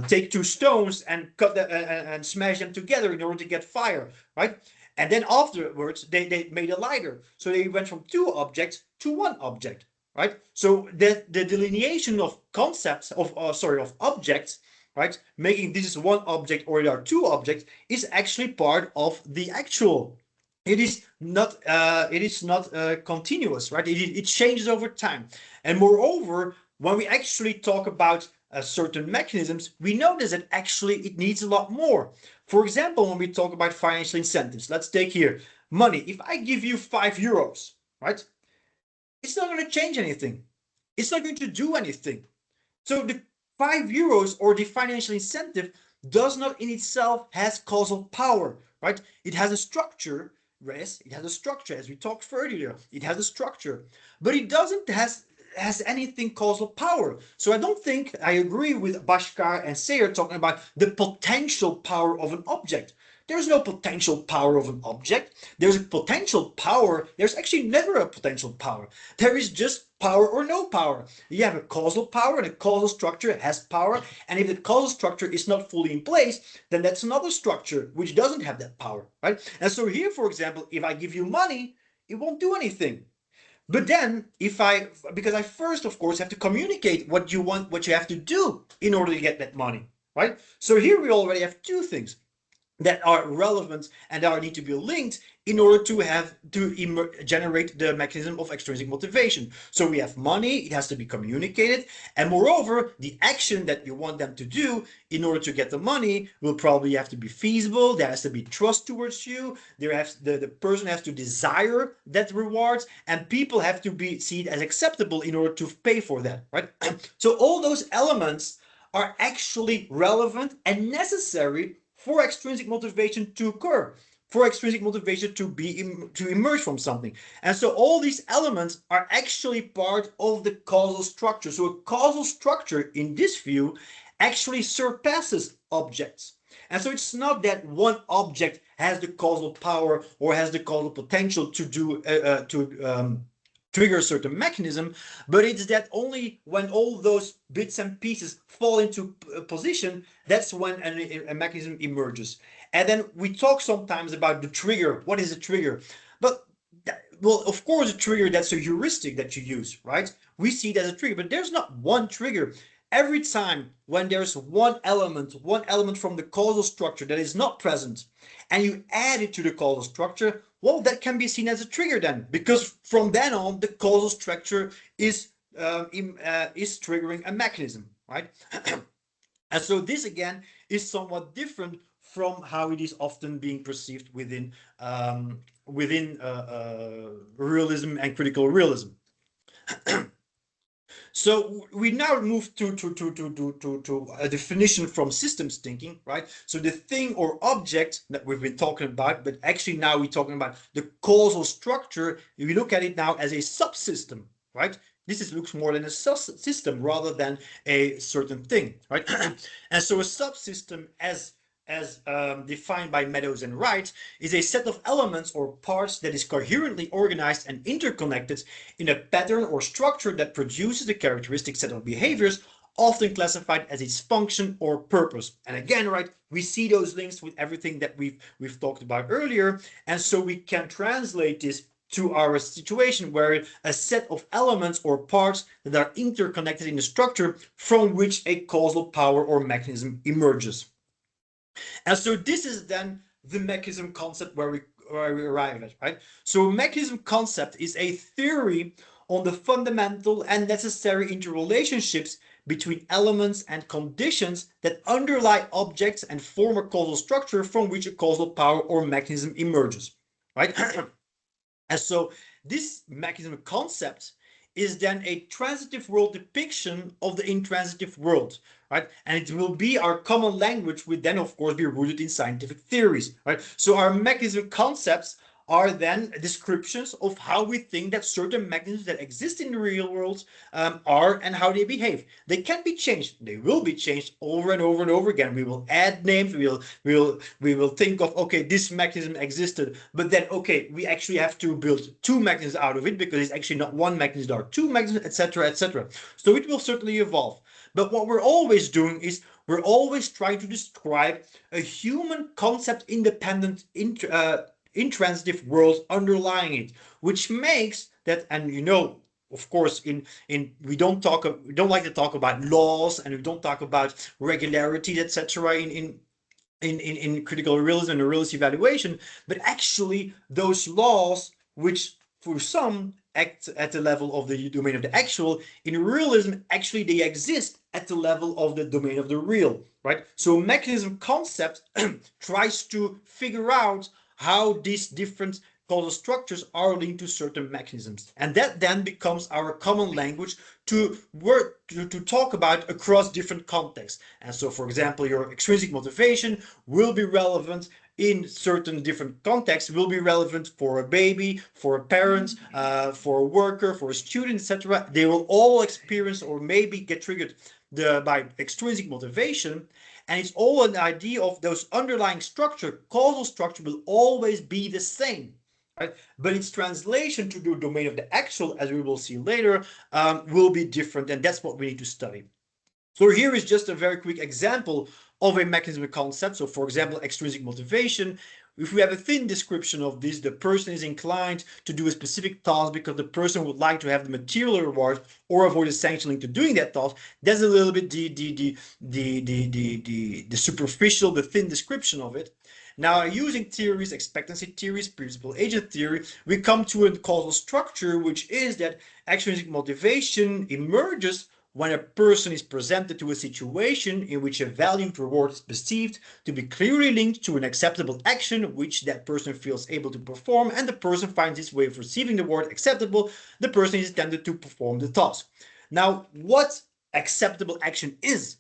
take two stones and cut them and smash them together in order to get fire, right? And then afterwards they made a lighter, so they went from two objects to one object, right? So the delineation of concepts of objects, right, making this is one object or there are two objects, is actually part of the actual. It is not continuous, right? It changes over time. And moreover, when we actually talk about certain mechanisms, we notice that actually it needs a lot more. For example, when we talk about financial incentives, let's take here money. If I give you €5, right, it's not going to change anything. It's not going to do anything. So the €5 or the financial incentive does not in itself has causal power, right? It has a structure. Yes, it has a structure, as we talked earlier. It has a structure, but it doesn't has anything causal power. So I don't think I agree with Bhaskar and Sayer talking about the potential power of an object. There's no potential power of an object. There's a potential power. There's actually never a potential power. There is just power or no power. You have a causal power, and a causal structure has power. And if the causal structure is not fully in place, then that's another structure which doesn't have that power, right? And so here, for example, if I give you money, it won't do anything. But then because I first, of course, have to communicate what you want, what you have to do in order to get that money, right? So here we already have two things. that are relevant and are need to be linked in order to have to generate the mechanism of extrinsic motivation. So we have money, it has to be communicated, and moreover, the action that you want them to do in order to get the money will probably have to be feasible. There has to be trust towards you. The person has to desire that reward, and people have to be seen as acceptable in order to pay for that, right? So all those elements are actually relevant and necessary for extrinsic motivation to occur, for extrinsic motivation to emerge from something. And so all these elements are actually part of the causal structure. So a causal structure in this view actually surpasses objects. And so it's not that one object has the causal power or has the causal potential to trigger a certain mechanism, but it's that only when all those bits and pieces fall into position, that's when a mechanism emerges. And then we talk sometimes about the trigger. What is a trigger? But well, of course, a trigger, that's a heuristic that you use, right? We see it as a trigger, but there's not one trigger. Every time when there's one element from the causal structure that is not present, and you add it to the causal structure, well, that can be seen as a trigger then, because from then on, the causal structure is triggering a mechanism, right? And so this again is somewhat different from how it is often being perceived within realism and critical realism. So we now move to a definition from systems thinking, right? So the thing or object that we've been talking about, but actually now we're talking about the causal structure. We look at it now as a subsystem, right? This looks more than a system rather than a certain thing, right? And so a subsystem, as defined by Meadows and Wright, is a set of elements or parts that is coherently organized and interconnected in a pattern or structure that produces a characteristic set of behaviors, often classified as its function or purpose. And again, right, we see those links with everything that we've talked about earlier, and so we can translate this to our situation where a set of elements or parts that are interconnected in a structure from which a causal power or mechanism emerges. And so this is then the mechanism concept where we arrive at, right? So mechanism concept is a theory on the fundamental and necessary interrelationships between elements and conditions that underlie objects and form a causal structure from which a causal power or mechanism emerges, right? And so this mechanism concept is then a transitive world depiction of the intransitive world, right? And it will be our common language, would then of course be rooted in scientific theories, right? So our mechanism concepts are then descriptions of how we think that certain mechanisms that exist in the real world are and how they behave. They can be changed. They will be changed over and over and over again. We will add names. We will think of, okay, this mechanism existed, but then okay, we actually have to build two mechanisms out of it because it's actually not one mechanism, there are two mechanisms, etc., etc. So it will certainly evolve. But what we're always doing is we're always trying to describe a human concept independent intransitive world underlying it, which makes that, and you know, of course, we don't like to talk about laws, and we don't talk about regularity, etc. in critical realism and realist evaluation, but actually those laws, which for some act at the level of the domain of the actual, in realism actually they exist at the level of the domain of the real, right? So mechanism concept tries to figure out how these different causal structures are linked to certain mechanisms, and that then becomes our common language to work to talk about across different contexts. And so, for example, your extrinsic motivation will be relevant in certain different contexts, will be relevant for a baby, for a parent, for a worker, for a student, etc. They will all experience or maybe get triggered by extrinsic motivation. And it's all an idea of those underlying structure, causal structure will always be the same, right? But its translation to the domain of the actual, as we will see later, will be different, and that's what we need to study. So here is just a very quick example of a mechanism concept. So for example, extrinsic motivation. If we have a thin description of this, the person is inclined to do a specific task because the person would like to have the material reward or avoid a sanction linked to doing that task. That's a little bit the superficial, the thin description of it. Now, using theories, expectancy theories, principal agent theory, we come to a causal structure, which is that extrinsic motivation emerges when a person is presented to a situation in which a valued reward is perceived to be clearly linked to an acceptable action which that person feels able to perform, and the person finds his way of receiving the reward acceptable, the person is tempted to perform the task. Now, what acceptable action is,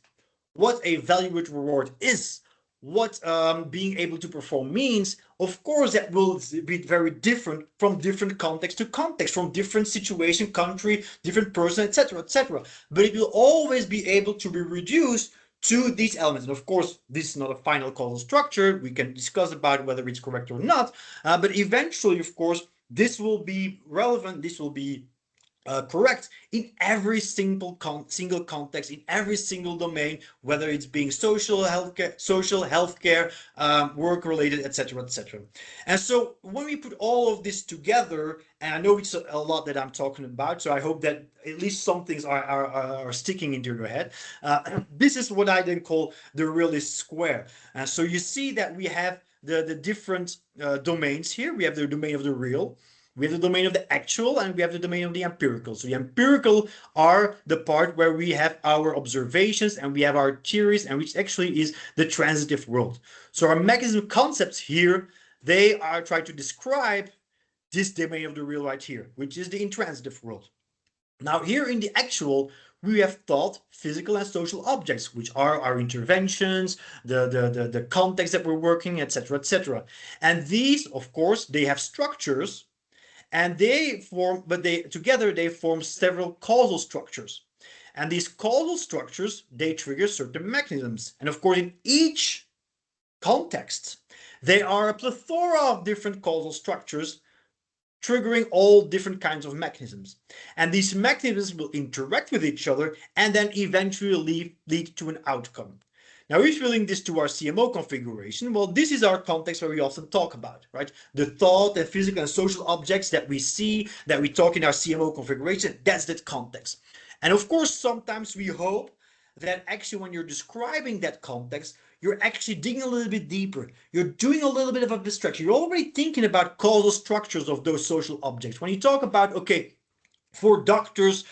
what a valued reward is, what being able to perform means, of course, that will be very different from different context to context, from different situation, country, different person, etc., etc. But it will always be able to be reduced to these elements. And of course, this is not a final causal structure. We can discuss about whether it's correct or not. But eventually, of course, this will be relevant. This will be correct in every single context, in every single domain, whether it's being social healthcare, work-related, etc., etc. And so when we put all of this together, and I know it's a lot that I'm talking about, so I hope that at least some things are sticking into your head. This is what I then call the realist square. So you see that we have the different domains here. We have the domain of the real, we have the domain of the actual, and we have the domain of the empirical. So the empirical are the part where we have our observations and we have our theories, and which actually is the transitive world. So our mechanism concepts here, they are trying to describe this domain of the real right here, which is the intransitive world. Now here in the actual, we have thought, physical and social objects, which are our interventions, the context that we're working, etc., etc. And these, of course, they have structures, and they form, but together they form several causal structures. And these causal structures, they trigger certain mechanisms. And of course, in each context, there are a plethora of different causal structures triggering all different kinds of mechanisms. And these mechanisms will interact with each other and then eventually lead to an outcome. Now, if we link this to our CMO configuration, well, this is our context where we often talk about, right? The thought and physical and social objects that we see, that we talk in our CMO configuration, that's that context. And of course, sometimes we hope that actually when you're describing that context, you're actually digging a little bit deeper. You're doing a little bit of abstraction. You're already thinking about causal structures of those social objects. When you talk about, okay, for doctors,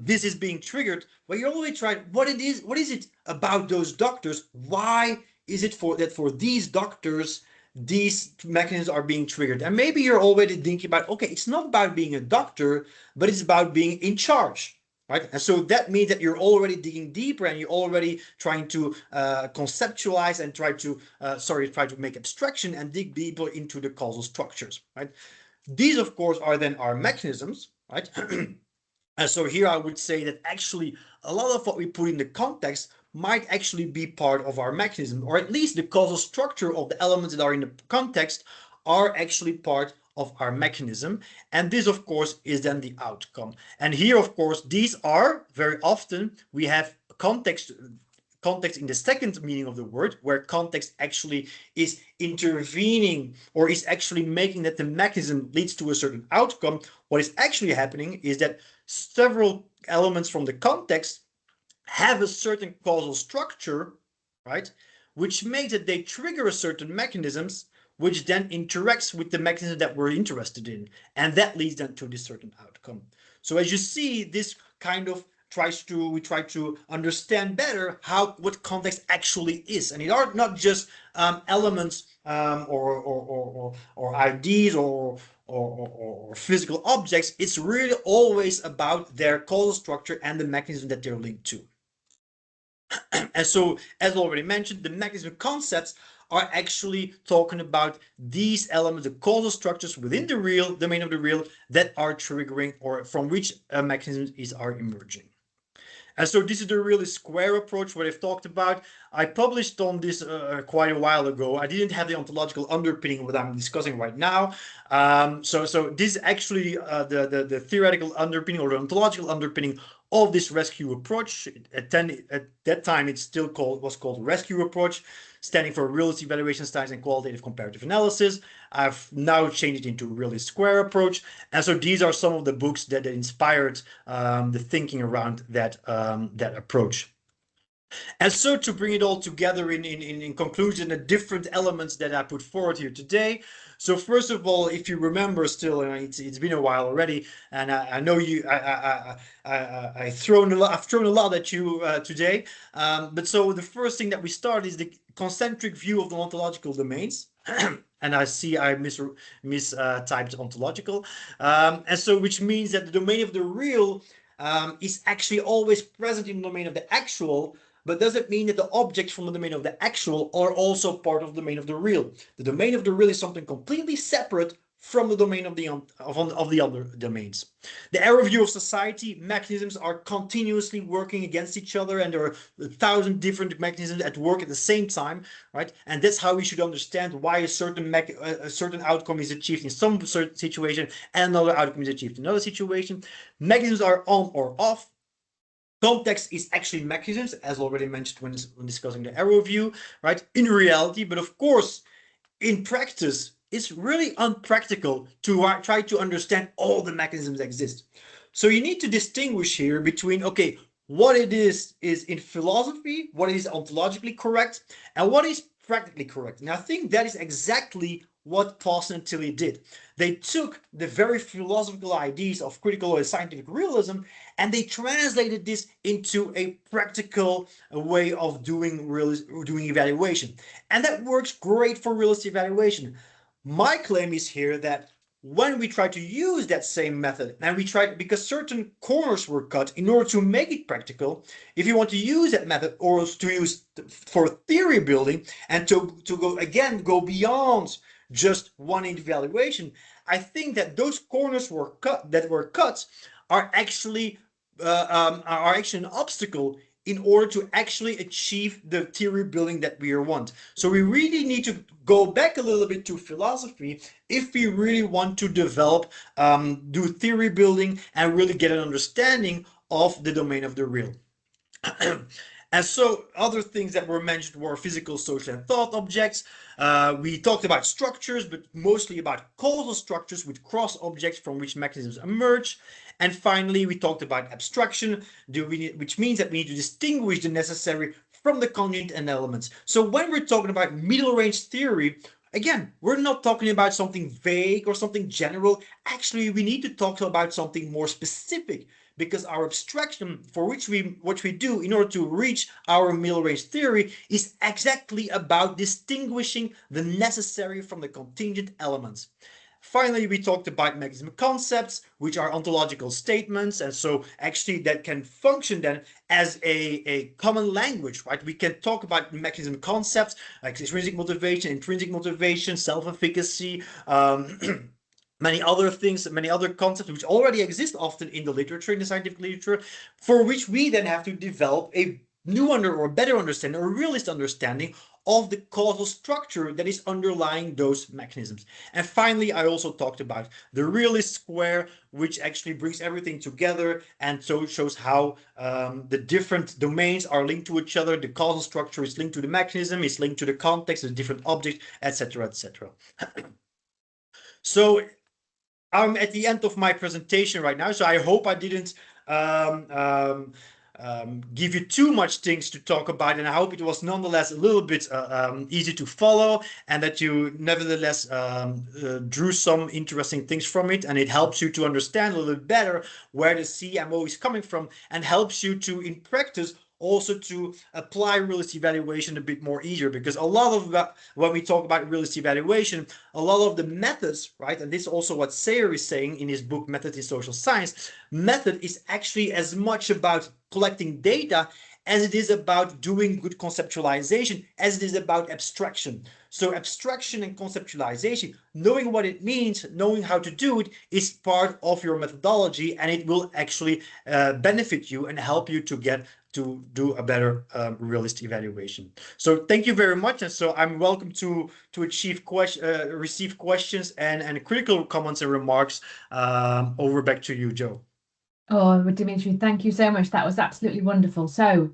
this is being triggered, well, you're already trying, what is it about those doctors? Why is it that for these doctors, these mechanisms are being triggered? And maybe you're already thinking about, okay, it's not about being a doctor, but it's about being in charge. Right? And so that means that you're already digging deeper and you're already trying to conceptualize and try to make abstraction and dig deeper into the causal structures. Right? These, of course, are then our mechanisms. Right? And so here I would say that actually a lot of what we put in the context might actually be part of our mechanism, or at least the causal structure of the elements that are in the context are actually part of our mechanism. And this, of course, is then the outcome. And here, of course, these are very often, we have context in the second meaning of the word, where context actually is intervening or is actually making that the mechanism leads to a certain outcome. What is actually happening is that several elements from the context have a certain causal structure, right, which makes that they trigger a certain mechanisms, which then interacts with the mechanism that we're interested in, and that leads then to this certain outcome. So as you see, this kind of we try to understand better what context actually is, and it are not just elements or ideas or physical objects. It's really always about their causal structure and the mechanism that they're linked to. And so, as already mentioned, the mechanism concepts are actually talking about these elements, the causal structures within the real domain of the real that are triggering or from which mechanisms are emerging. And so this is the realist square approach, what I've talked about. I published on this quite a while ago. I didn't have the ontological underpinning of what I'm discussing right now. So this is actually the theoretical underpinning or the ontological underpinning of this rescue approach. At that time, it still was called rescue approach, standing for realist evaluation styles and qualitative comparative analysis. I've now changed it into realist square approach. And so these are some of the books that inspired the thinking around that approach. And so to bring it all together in conclusion, the different elements that I put forward here today. So first of all, if you remember still, it's been a while already, and I know you, I've thrown a lot at you today. But so the first thing that we start is the concentric view of the ontological domains. And I see I typed ontological. And so which means that the domain of the real is actually always present in the domain of the actual, but does it mean that the objects from the domain of the actual are also part of the domain of the real? The domain of the real is something completely separate from the domain of the other domains. The error view of society, mechanisms are continuously working against each other, and there are 1,000 different mechanisms at work at the same time, right? And that's how we should understand why a certain outcome is achieved in some certain situation and another outcome is achieved in another situation. Mechanisms are on or off. Context is actually mechanisms, as already mentioned when discussing the arrow view, right? In reality, but of course, in practice, it's really unpractical to try to understand all the mechanisms that exist. So you need to distinguish here between, okay, what it is in philosophy, what is ontologically correct, and what is practically correct. And I think that is exactly what Pawson and Tilly did. They took the very philosophical ideas of critical or scientific realism and they translated this into a practical way of doing evaluation. And that works great for realist evaluation. My claim is here that when we try to use that same method, and we tried because certain corners were cut in order to make it practical, if you want to use that method or to use for theory building and to go beyond just one evaluation, I think that those corners that were cut are actually an obstacle in order to actually achieve the theory building that we want. So we really need to go back a little bit to philosophy if we really want to develop, do theory building and really get an understanding of the domain of the real. And so other things that were mentioned were physical, social, and thought objects. We talked about structures, but mostly about causal structures with cross objects from which mechanisms emerge. And finally, we talked about abstraction, which means that we need to distinguish the necessary from the content and elements. So when we're talking about middle range theory, again, we're not talking about something vague or something general. Actually, we need to talk about something more specific, because our abstraction for what we do in order to reach our middle range theory is exactly about distinguishing the necessary from the contingent elements. Finally, we talked about mechanism concepts, which are ontological statements, and so actually that can function then as a common language, right? We can talk about mechanism concepts like intrinsic motivation, self-efficacy, many other things, many other concepts which already exist often in the literature, in the scientific literature, for which we then have to develop a new or better understanding, or realist understanding of the causal structure that is underlying those mechanisms. And finally, I also talked about the realist square, which actually brings everything together and so shows how the different domains are linked to each other. The causal structure is linked to the mechanism, is linked to the context, the different objects, etc., etc. So I'm at the end of my presentation right now, so I hope I didn't give you too much things to talk about, and I hope it was nonetheless a little bit easy to follow, and that you nevertheless drew some interesting things from it, and it helps you to understand a little bit better where the CMO is coming from, and helps you to, in practice, also to apply realist evaluation a bit more easier, because a lot of that, when we talk about realist evaluation, a lot of the methods, right, and this is also what Sayer is saying in his book Method in Social Science, method is actually as much about collecting data as it is about doing good conceptualization, as it is about abstraction. So abstraction and conceptualization, knowing what it means, knowing how to do it, is part of your methodology, and it will actually benefit you and help you to get to do a better realist evaluation. So thank you very much, and so I'm welcome to receive questions and critical comments and remarks. Over back to you, Joe. Oh, Dimitri, thank you so much. That was absolutely wonderful. So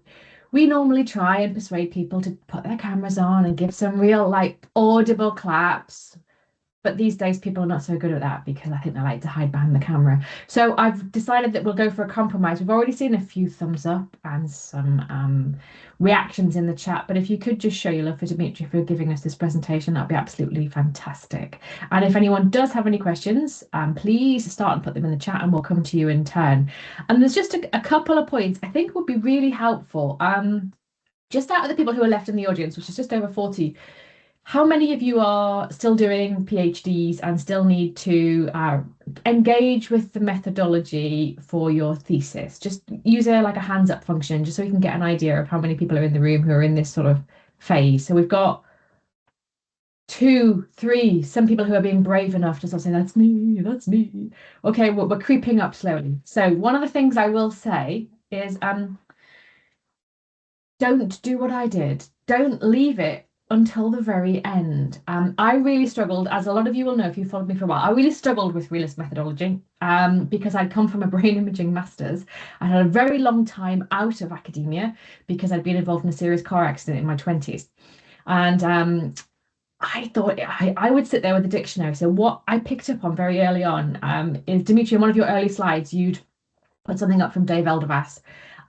we normally try and persuade people to put their cameras on and give some real, like, audible claps. But these days, people are not so good at that because I think they like to hide behind the camera. So I've decided that we'll go for a compromise. We've already seen a few thumbs up and some reactions in the chat. But if you could just show your love for Dimitri for giving us this presentation, that'd be absolutely fantastic. And if anyone does have any questions, please start and put them in the chat and we'll come to you in turn. And there's just a couple of points I think would be really helpful. Just out of the people who are left in the audience, which is just over 40, how many of you are still doing PhDs and still need to engage with the methodology for your thesis? Just use like a hands up function, just so we can get an idea of how many people are in the room who are in this sort of phase. So we've got 2, 3, some people who are being brave enough to sort of say, that's me, that's me. Okay, we're creeping up slowly. So one of the things I will say is don't do what I did. Don't leave it until the very end. I really struggled, as a lot of you will know if you followed me for a while, I really struggled with realist methodology because I'd come from a brain imaging master's. I had a very long time out of academia because I'd been involved in a serious car accident in my 20s. And I thought I would sit there with a dictionary. So what I picked up on very early on is, Dimitri, in one of your early slides, you'd put something up from Dave Eldevas,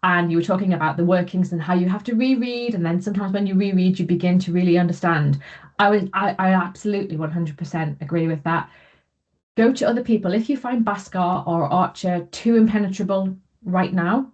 and you were talking about the workings and how you have to reread, and then sometimes when you reread you begin to really understand. I absolutely 100% agree with that. Go to other people. If you find Bhaskar or Archer too impenetrable right now,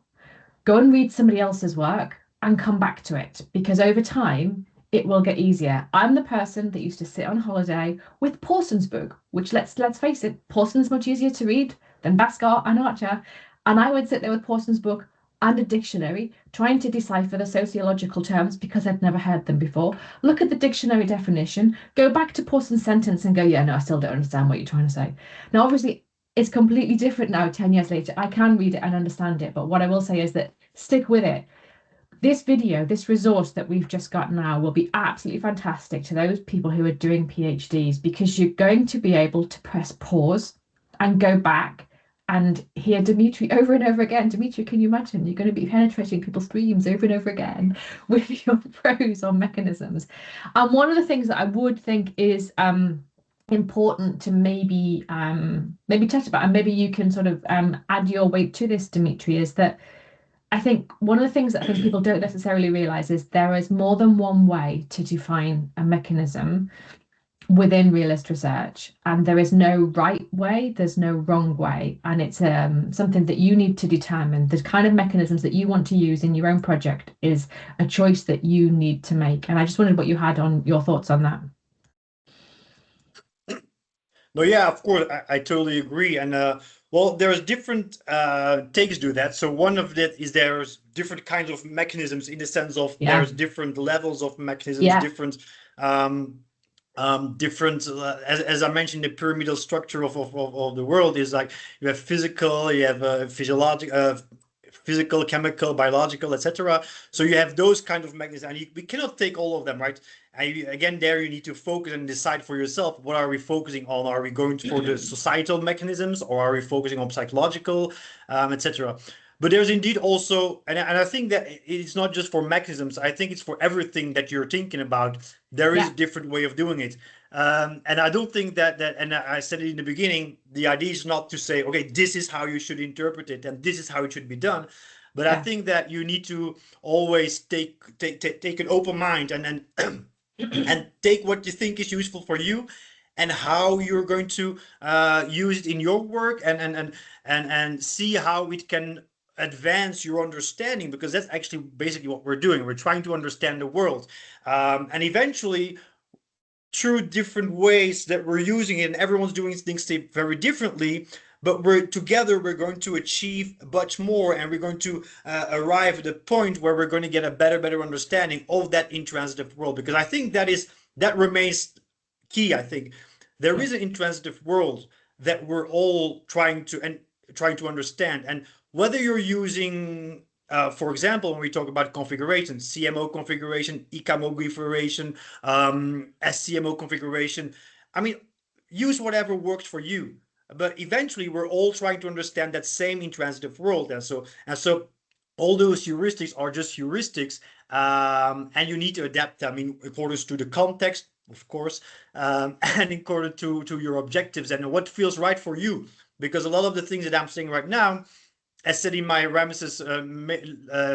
go and read somebody else's work and come back to it, because over time it will get easier. I'm the person that used to sit on holiday with Paulson's book, which let's face it, Paulson's much easier to read than Bhaskar and Archer. And I would sit there with Paulson's book and a dictionary, trying to decipher the sociological terms because I'd never heard them before. Look at the dictionary definition, go back to Paulson's sentence and go, yeah, no, I still don't understand what you're trying to say. Now, obviously, it's completely different now, 10 years later. I can read it and understand it, but what I will say is that stick with it. This video, this resource that we've just got now will be absolutely fantastic to those people who are doing PhDs, because you're going to be able to press pause and go back and hear Dimitri over and over again. Dimitri, can you imagine? You're going to be penetrating people's dreams over and over again with your prose on mechanisms. And one of the things that I would think is important to maybe chat about, and maybe you can sort of add your weight to this, Dimitri, is that I think one of the things that I think people don't necessarily realize is there is more than one way to define a mechanism within realist research, and there is no right way, there's no wrong way, and it's something that you need to determine. The kind of mechanisms that you want to use in your own project is a choice that you need to make. And I just wondered what you had on your thoughts on that. No, yeah, of course, I totally agree. And well, there's different takes to that. So one of that is there's different kinds of mechanisms, in the sense of there's different levels of mechanisms, different as I mentioned, the pyramidal structure of the world is like you have physical, you have physical, chemical, biological, etc. So you have those kind of mechanisms, and we cannot take all of them, right? And again, there you need to focus and decide for yourself, what are we focusing on? Are we going for the societal mechanisms, or are we focusing on psychological, etc.? But there's indeed also, and I think that it's not just for mechanisms, I think it's for everything that you're thinking about. There is a different way of doing it. And I don't think that, and I said it in the beginning, the idea is not to say, okay, this is how you should interpret it and this is how it should be done. But I think that you need to always take an open mind, and then and take what you think is useful for you, and how you're going to use it in your work, and see how it can advance your understanding, because that's actually basically what we're doing. We're trying to understand the world, and eventually, through different ways that we're using it, and everyone's doing things very differently, but we're going to achieve much more, and we're going to arrive at a point where we're going to get a better understanding of that intransitive world, because I think that remains key. I think there is an intransitive world that we're all trying to understand, and whether you're using for example, when we talk about configuration, CMO configuration, ECAMO configuration, SCMO configuration, I mean, use whatever works for you. But eventually, we're all trying to understand that same intransitive world, and so all those heuristics are just heuristics, and you need to adapt them in accordance to the context, of course, and according to your objectives and what feels right for you. Because a lot of the things that I'm saying right now, as said in my Ramesses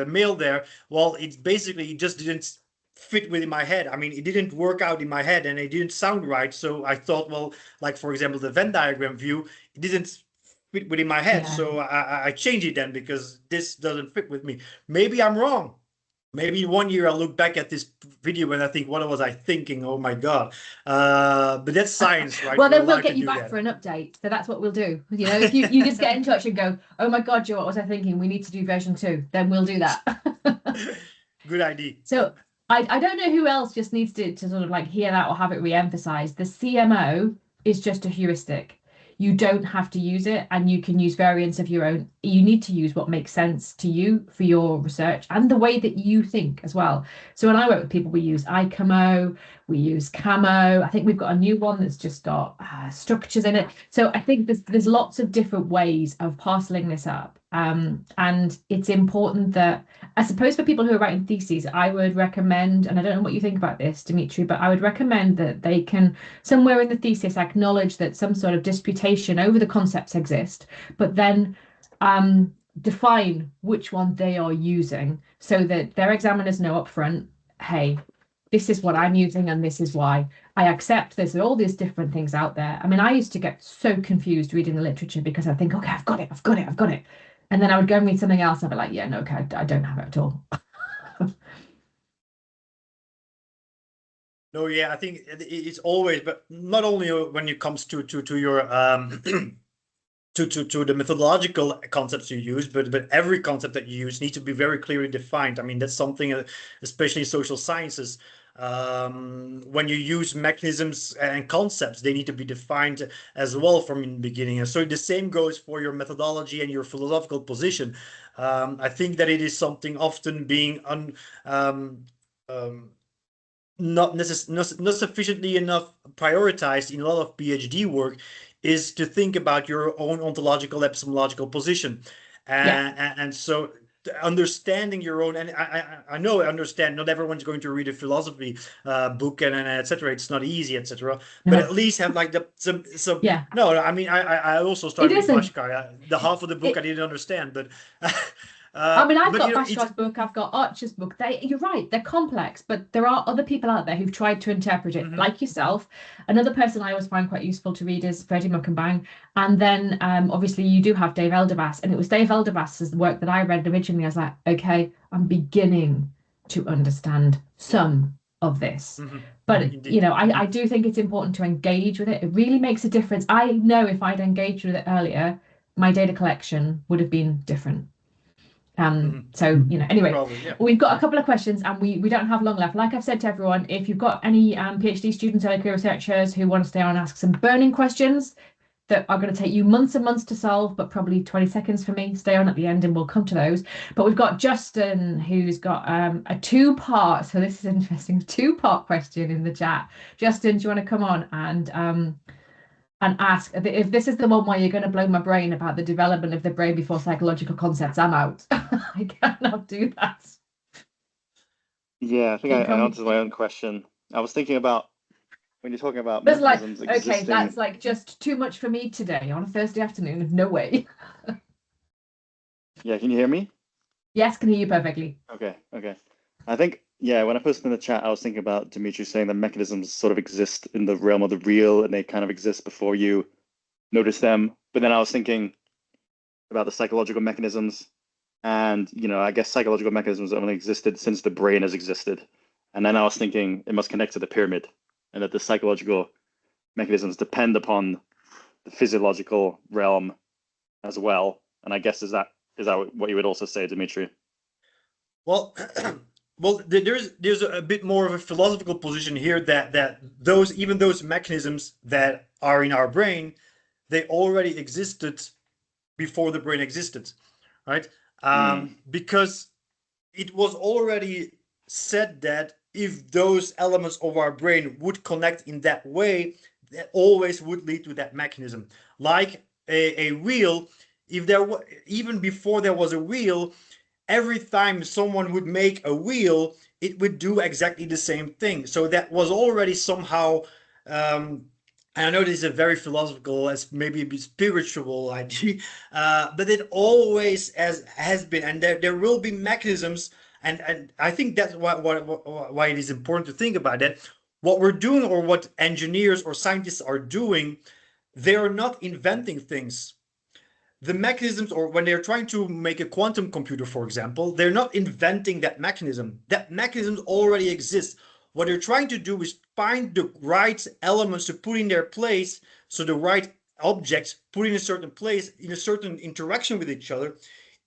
mail there, well, it's basically, it just didn't fit within my head. I mean, it didn't work out in my head and it didn't sound right. So I thought, well, like, for example, the Venn diagram view, it didn't fit within my head. Yeah. So I changed it then because this doesn't fit with me. Maybe I'm wrong. Maybe in 1 year I'll look back at this video and I think, what was I thinking? Oh my God. But that's science, right? Well, We're then we'll allowed get to you do back that. for an update. So that's what we'll do. You know, if you just get in touch and go, oh my God, Joe, what was I thinking? We need to do version 2. Then we'll do that. Good idea. So I don't know who else just needs to sort of like hear that or have it re-emphasized. The CMO is just a heuristic. You don't have to use it, and you can use variants of your own. You need to use what makes sense to you for your research and the way that you think as well. So when I work with people, we use ICAMO, we use Camo. I think we've got a new one that's just got structures in it. So I think there's lots of different ways of parceling this up. And it's important that, I suppose, for people who are writing theses, I would recommend, and I don't know what you think about this, Dimitri, but I would recommend that they can, somewhere in the thesis, acknowledge that some sort of disputation over the concepts exist, but then define which one they are using so that their examiners know up front, hey, this is what I'm using and this is why. I accept there's all these different things out there. I mean, I used to get so confused reading the literature because I think, okay, I've got it. And then I would go and read something else and I'd be like, yeah, no, okay, I don't have it at all. No, yeah, I think it's always, but not only when it comes to your to the methodological concepts you use, but every concept that you use needs to be very clearly defined. I mean, that's something, especially in social sciences, when you use mechanisms and concepts, they need to be defined as well from the beginning. And so the same goes for your methodology and your philosophical position. I think that it is something often being not sufficiently enough prioritized in a lot of PhD work, is to think about your own ontological epistemological position. And so understanding your own, and I know, I understand not everyone's going to read a philosophy book and etc. It's not easy, etc. But at least have like some Yeah. No, I mean, I also started with isn't. Bashkar. The half of the book I didn't understand, but I mean, I've but, got you know, Bashkar's book, I've got Archer's book. You're right, they're complex, but there are other people out there who've tried to interpret it, like yourself. Another person I always find quite useful to read is Freddie Muckenbang. And then obviously you do have Dave Elderbass, and it was Dave Elderbass's work that I read originally. I was like, okay, I'm beginning to understand some of this. But Indeed. you know, I do think it's important to engage with it. It really makes a difference. I know if I'd engaged with it earlier, my data collection would have been different. So, you know, anyway, Probably, yeah. we've got a couple of questions and we don't have long left. Like I've said to everyone, if you've got any PhD students or career researchers who want to stay on and ask some burning questions that are going to take you months and months to solve, but probably 20 seconds for me, stay on at the end and we'll come to those. But we've got Justin, who's got a two-part, so this is interesting, two-part question in the chat. Justin, do you want to come on and ask if this is the one where you're going to blow my brain about the development of the brain before psychological concepts? I'm out. I cannot do that. Yeah, I think I answered my own question. I was thinking about when you're talking about That's like, mechanisms okay, existing. that's like just too much for me today on a Thursday afternoon. No way. Yeah, can you hear me? Yes, can hear you perfectly. Okay. I think, yeah, when I posted in the chat, I was thinking about Dimitri saying that mechanisms sort of exist in the realm of the real and they kind of exist before you notice them. But then I was thinking about the psychological mechanisms. And, you know, I guess psychological mechanisms only existed since the brain has existed. And then I was thinking it must connect to the pyramid and that the psychological mechanisms depend upon the physiological realm as well. And I guess is that what you would also say, Dimitri? Well, well, there's a bit more of a philosophical position here that those mechanisms that are in our brain, they already existed before the brain existed, right? Because it was already said that if those elements of our brain would connect in that way, that always would lead to that mechanism. Like a wheel, if there was, even before there was a wheel, every time someone would make a wheel, it would do exactly the same thing. So that was already somehow, and I know this is a very philosophical, as maybe a bit spiritual idea, but it always has been, and there will be mechanisms, and I think that's why it is important to think about that. What we're doing, or what engineers or scientists are doing, they are not inventing things. The mechanisms, or when they're trying to make a quantum computer, for example, they're not inventing that mechanism. That mechanism already exists. What they're trying to do is find the right elements to put in their place, so the right objects put in a certain place, in a certain interaction with each other,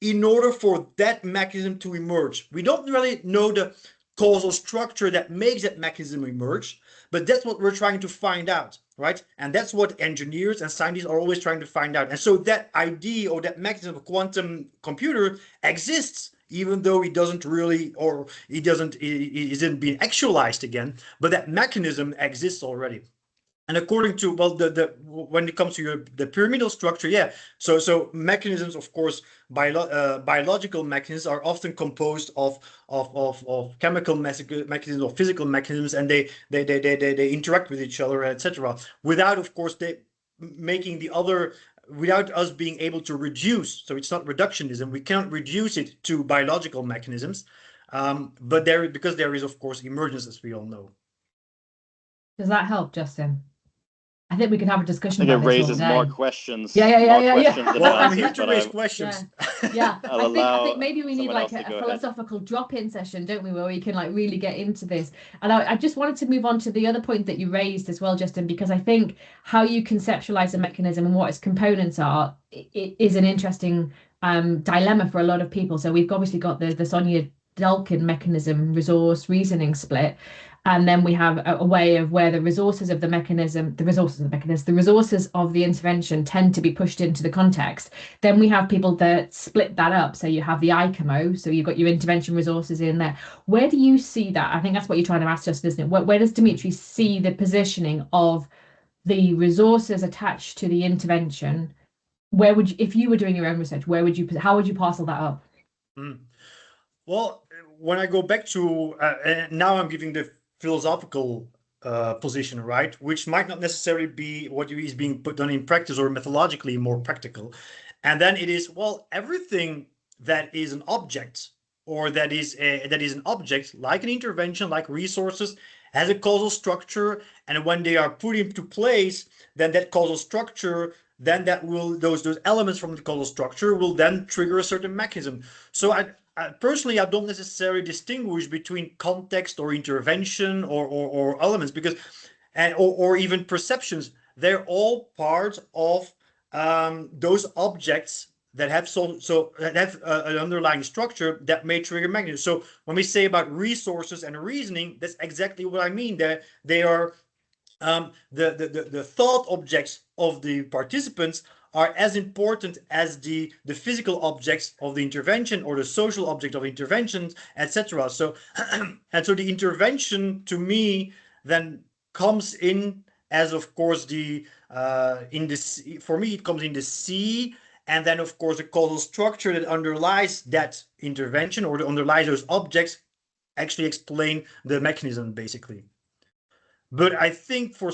in order for that mechanism to emerge. We don't really know the causal structure that makes that mechanism emerge, but that's what we're trying to find out, right? And that's what engineers and scientists are always trying to find out. And so that idea, or that mechanism of quantum computer, exists, even though it doesn't really, or it isn't being actualized again, but that mechanism exists already. And according to, well, when it comes to the pyramidal structure, yeah. So mechanisms, of course, biological mechanisms are often composed of chemical mechanisms or physical mechanisms, and they interact with each other, etc. Without, of course, making the other, without us being able to reduce. So it's not reductionism. We cannot reduce it to biological mechanisms, but because there is, of course, emergence, as we all know. Does that help, Justin? I think we can have a discussion I think about it this all raises day. more questions. Yeah. Than Well, I'm answers, here to but raise I- questions. Yeah. I think maybe we need someone like else to a go ahead. philosophical drop-in session, don't we, where we can like really get into this. And I just wanted to move on to the other point that you raised as well, Justin, because I think how you conceptualize a mechanism and what its components are, it is an interesting dilemma for a lot of people. So we've obviously got the Sonia Dulkin mechanism resource reasoning split. And then we have a way of where the resources of the mechanism, the resources of the intervention tend to be pushed into the context. Then we have people that split that up. So you have the ICAMO, so you've got your intervention resources in there. Where do you see that? I think that's what you're trying to ask us, isn't it? Where does Dimitri see the positioning of the resources attached to the intervention? Where would you, if you were doing your own research, how would you parcel that up? Well, when I go back to, now I'm giving the philosophical position, right? Which might not necessarily be what is being put done in practice, or methodologically more practical. And then it is, well, everything that is an object, or that is an object, like an intervention, like resources, has a causal structure. And when they are put into place, then that causal structure, then those elements from the causal structure will then trigger a certain mechanism. So personally, I don't necessarily distinguish between context or intervention or elements, because, or even perceptions. They're all part of those objects that have that have an underlying structure that may trigger mechanisms. So when we say about resources and reasoning, that's exactly what I mean. They are the thought objects of the participants are as important as the physical objects of the intervention, or the social object of interventions, etc. So and so the intervention, to me, then comes in as, of course, for me it comes in the C, and then of course the causal structure that underlies that intervention, or that underlies those objects, actually explain the mechanism, basically. But I think for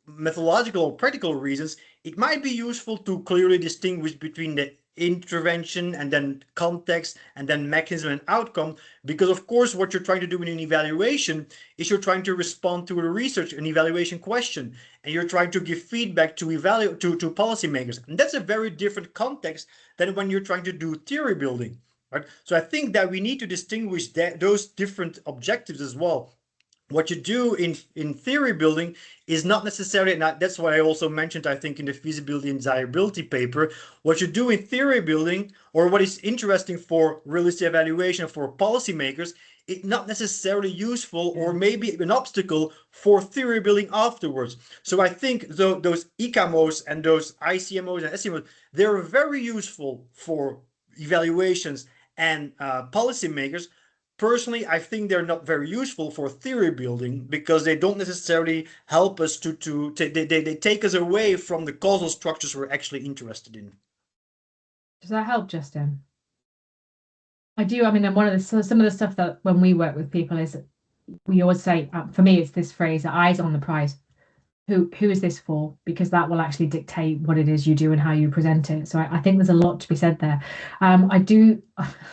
methodological or practical reasons, it might be useful to clearly distinguish between the intervention, and then context, and then mechanism and outcome, because of course what you're trying to do in an evaluation is you're trying to respond to a research and evaluation question, and you're trying to give feedback to policymakers, and that's a very different context than when you're trying to do theory building, right? So I think that we need to distinguish those different objectives as well. What you do in theory building is not necessarily, and that's what I also mentioned, I think, in the feasibility and desirability paper. What you do in theory building, or what is interesting for realistic evaluation for policymakers, it's not necessarily useful, or maybe an obstacle for theory building afterwards. So I think those ICAMOs and those ICMOs and SCMOs, they're very useful for evaluations and policymakers. Personally, I think they're not very useful for theory building, because they don't necessarily help us they take us away from the causal structures we're actually interested in. Does that help, Justin? I do. I mean, and some of the stuff that when we work with people is we always say, for me, it's this phrase, eyes on the prize. Who is this for? Because that will actually dictate what it is you do and how you present it. So I think there's a lot to be said there. I do,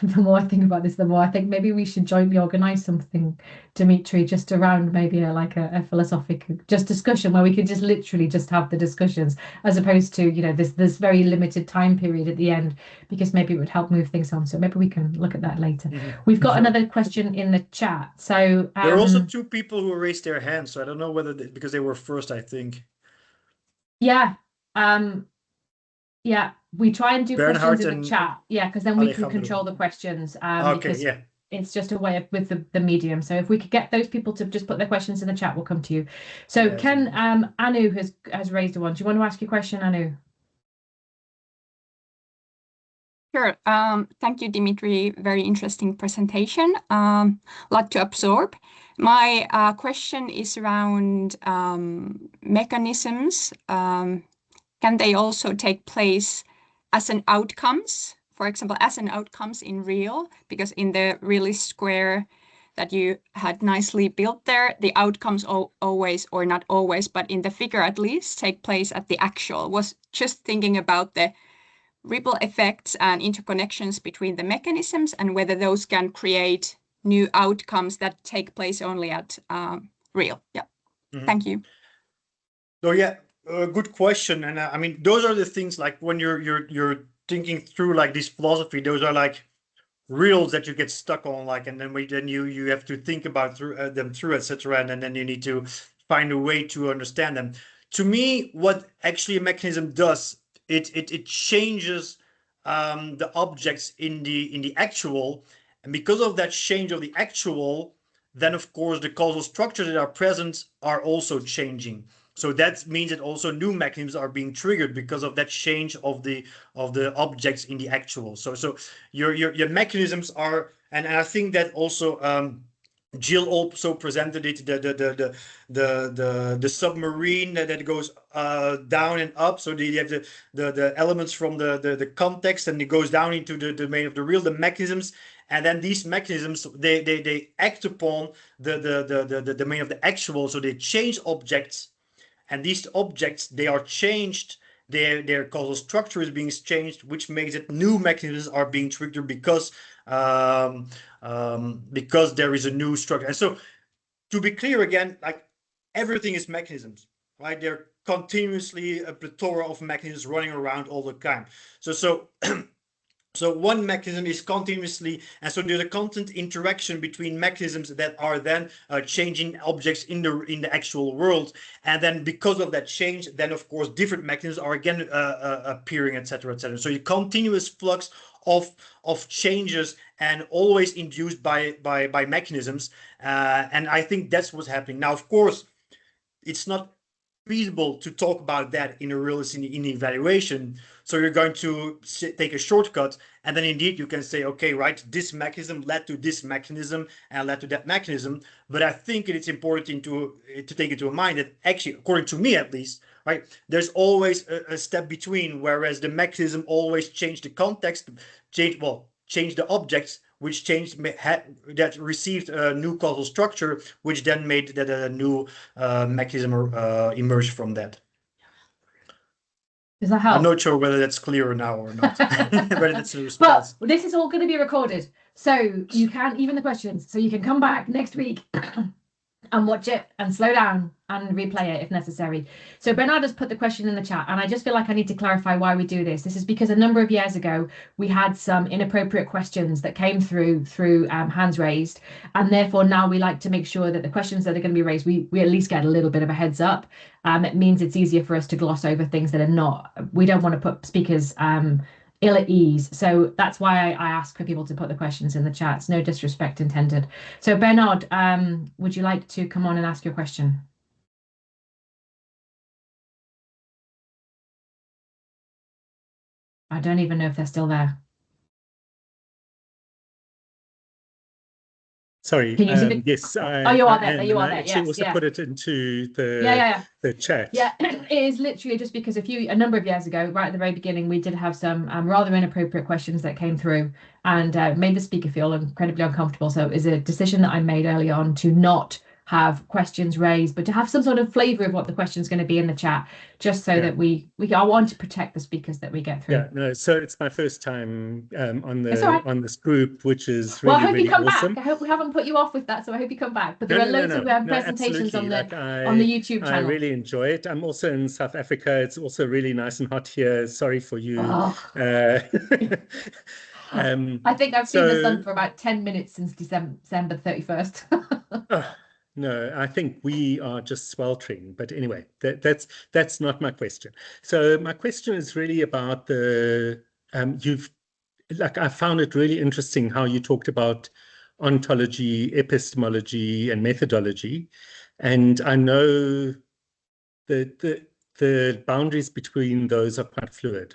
the more I think about this, the more I think maybe we should jointly organize something, Dimitri, just around maybe a philosophic just discussion where we could just literally just have the discussions as opposed to, this very limited time period at the end, because maybe it would help move things on. So maybe we can look at that later. We've got another question in the chat. So there are also two people who raised their hands, so I don't know whether because they were first, I think. Yeah. Yeah, we try and do Bernhard questions in the chat. Yeah, because then we can Alejandro. control the questions. Okay, because yeah. it's just a way of with the medium. So if we could get those people to just put their questions in the chat, we'll come to you. So Yeah, Ken, Anu has raised one. Do you want to ask your question, Anu? Sure. Thank you, Dimitri. Very interesting presentation. Lot to absorb. My question is around mechanisms. Can they also take place as an outcomes, for example, as an outcomes in real? Because in the realist square that you had nicely built there, the outcomes always, or not always, but in the figure at least, take place at the actual. Was just thinking about the ripple effects and interconnections between the mechanisms and whether those can create new outcomes that take place only at real. Yeah. Thank you. So yeah, good question. And I mean, those are the things like when you're thinking through like this philosophy, those are like reels that you get stuck on, like, and then you have to think about them through, etc. And then you need to find a way to understand them. To me, what actually a mechanism does, it changes the objects in the actual, and because of that change of the actual, then of course the causal structures that are present are also changing. So that means that also new mechanisms are being triggered because of that change of the objects in the actual. So your mechanisms are, and I think that also Jill also presented it, the submarine that goes down and up. So you have the elements from the context, and it goes down into the domain of the real, the mechanisms. And then these mechanisms, they act upon the domain of the actual. So they change objects, and these objects, they are changed. Their causal structure is being changed, which makes it new mechanisms are being triggered because there is a new structure. And so, to be clear again, like everything is mechanisms, right? They're continuously a plethora of mechanisms running around all the time. So one mechanism is continuously, and so there's a constant interaction between mechanisms that are then changing objects in the actual world, and then because of that change, then of course different mechanisms are again appearing, etc., etc. So a continuous flux of changes, and always induced by mechanisms, and I think that's what's happening now. Of course, it's not feasible to talk about that in a realist in evaluation. So you're going to take a shortcut, and then indeed you can say, okay, right, this mechanism led to this mechanism and led to that mechanism. But I think it's important to take into mind that actually, according to me at least, right, there's always a step between, whereas the mechanism always changed the context, change the objects, which changed that received a new causal structure, which then made that a new mechanism emerge from that. Does that help? I'm not sure whether that's clearer now or not. Whether that's a response. But this is all going to be recorded, so you can, even the questions, so you can come back next week and watch it and slow down and replay it if necessary. So Bernard has put the question in the chat, and I just feel like I need to clarify why we do this. This is because a number of years ago, we had some inappropriate questions that came through hands raised, and therefore now we like to make sure that the questions that are going to be raised, we at least get a little bit of a heads up. It means it's easier for us to gloss over things that are not, we don't want to put speakers ill at ease. So that's why I ask for people to put the questions in the chat. It's no disrespect intended. So Bernard, would you like to come on and ask your question? I don't even know if they're still there. Sorry. Can you see the? Yes, Oh, you are there. There you are I there. actually Yes, also yeah. put it into Yeah. the chat. Yeah, it is literally just because a number of years ago, right at the very beginning, we did have some rather inappropriate questions that came through and made the speaker feel incredibly uncomfortable. So it was a decision that I made early on to not have questions raised, but to have some sort of flavor of what the question is going to be in the chat, just so that I want to protect the speakers that we get through. Yeah, no, so it's my first time on right. on this group, which is Well, really, I hope you really come awesome. back. I hope we haven't put you off with that, so I hope you come back. But there are loads of presentations on the YouTube channel. I really enjoy it. I'm also in South Africa. It's also really nice and hot here. Sorry for you. Oh. I think I've seen the sun for about 10 minutes since December 31st. No, I think we are just sweltering. But anyway, that's not my question. So my question is really about I found it really interesting how you talked about ontology, epistemology, and methodology. And I know the boundaries between those are quite fluid.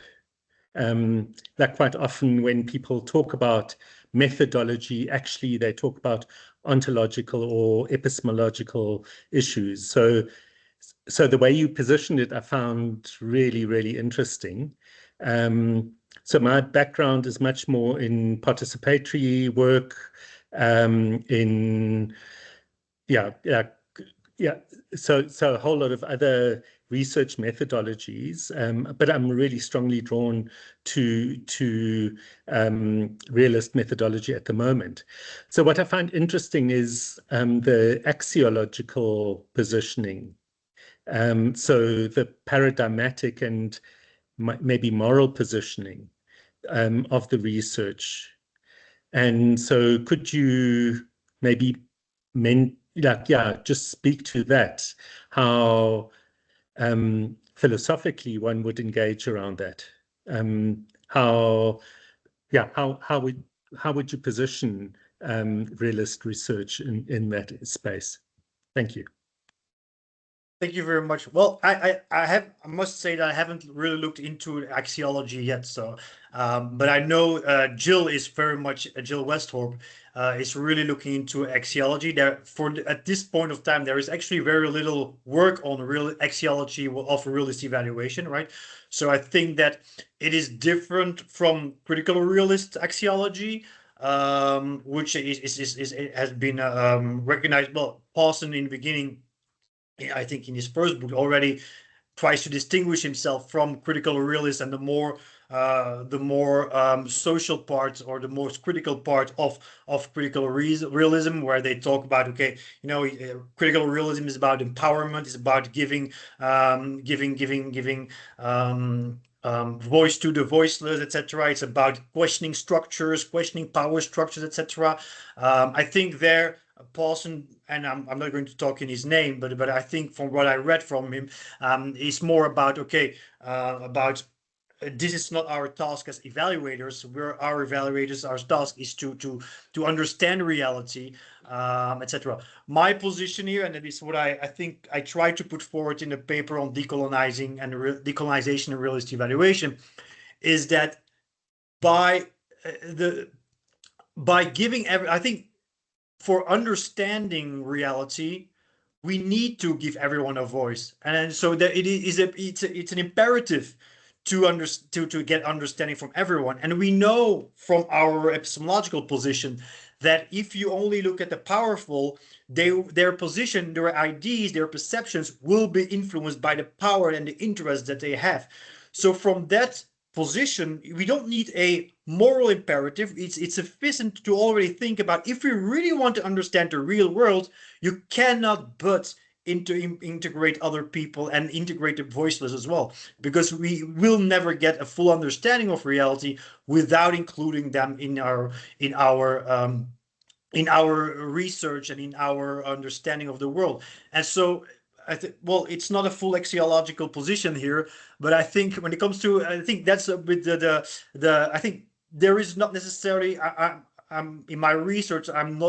Like quite often when people talk about methodology, actually they talk about ontological or epistemological issues. So the way you positioned it, I found really, really interesting. So my background is much more in participatory work, so a whole lot of other research methodologies, but I'm really strongly drawn to realist methodology at the moment. So what I find interesting is the axiological positioning. So the paradigmatic and maybe moral positioning of the research. And so could you maybe just speak to that, how philosophically one would engage around that? How would you position realist research in that space? Thank you. Thank you very much. Well, I must say that I haven't really looked into axiology yet. So, but I know Jill Westhorp is really looking into axiology. At this point of time, there is actually very little work on real axiology of realist evaluation, right? So I think that it is different from critical realist axiology, which has been recognized. Well, Paulson in the beginning, I think in his first book already tries to distinguish himself from critical realism and the more social part or the most critical part of critical realism, where they talk about, okay, critical realism is about empowerment, is about giving voice to the voiceless, etc. It's about questioning structures, questioning power structures, etc. I think there Paulson, and I'm not going to talk in his name, but I think from what I read from him, is more about this is not our task as evaluators. Our evaluators. Our task is to understand reality, etc. My position here, and that is what I think I try to put forward in the paper on decolonization and realist evaluation, is that by giving I think for understanding reality, we need to give everyone a voice, and so that it's an imperative to get understanding from everyone. And we know from our epistemological position that if you only look at the powerful, their position, their ideas, their perceptions will be influenced by the power and the interest that they have. So from that position, we don't need a moral imperative. It's sufficient to already think about, if we really want to understand the real world, you cannot but integrate other people and integrate the voiceless as well, because we will never get a full understanding of reality without including them in our research and in our understanding of the world. And so well, it's not a full axiological position here, but I think when it comes to, I think that's a bit I think there is not necessarily, in my research, I'm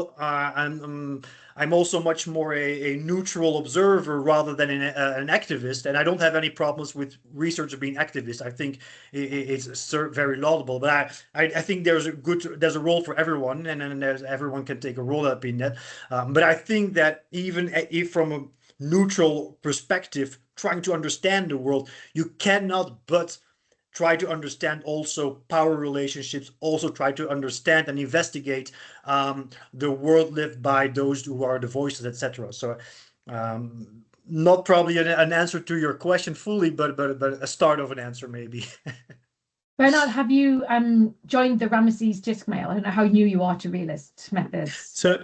also much more a neutral observer rather than an activist, and I don't have any problems with researchers being activists. I think it's very laudable, but I think there's a role for everyone, and everyone can take a role at being that. But I think that even if from a neutral perspective, trying to understand the world, you cannot but try to understand also power relationships, also try to understand and investigate the world lived by those who are the voices, etc. So not probably an answer to your question fully, but a start of an answer maybe. Bernard, have you joined the Ramesses Disc Mail? I don't know how new you are to realist methods. So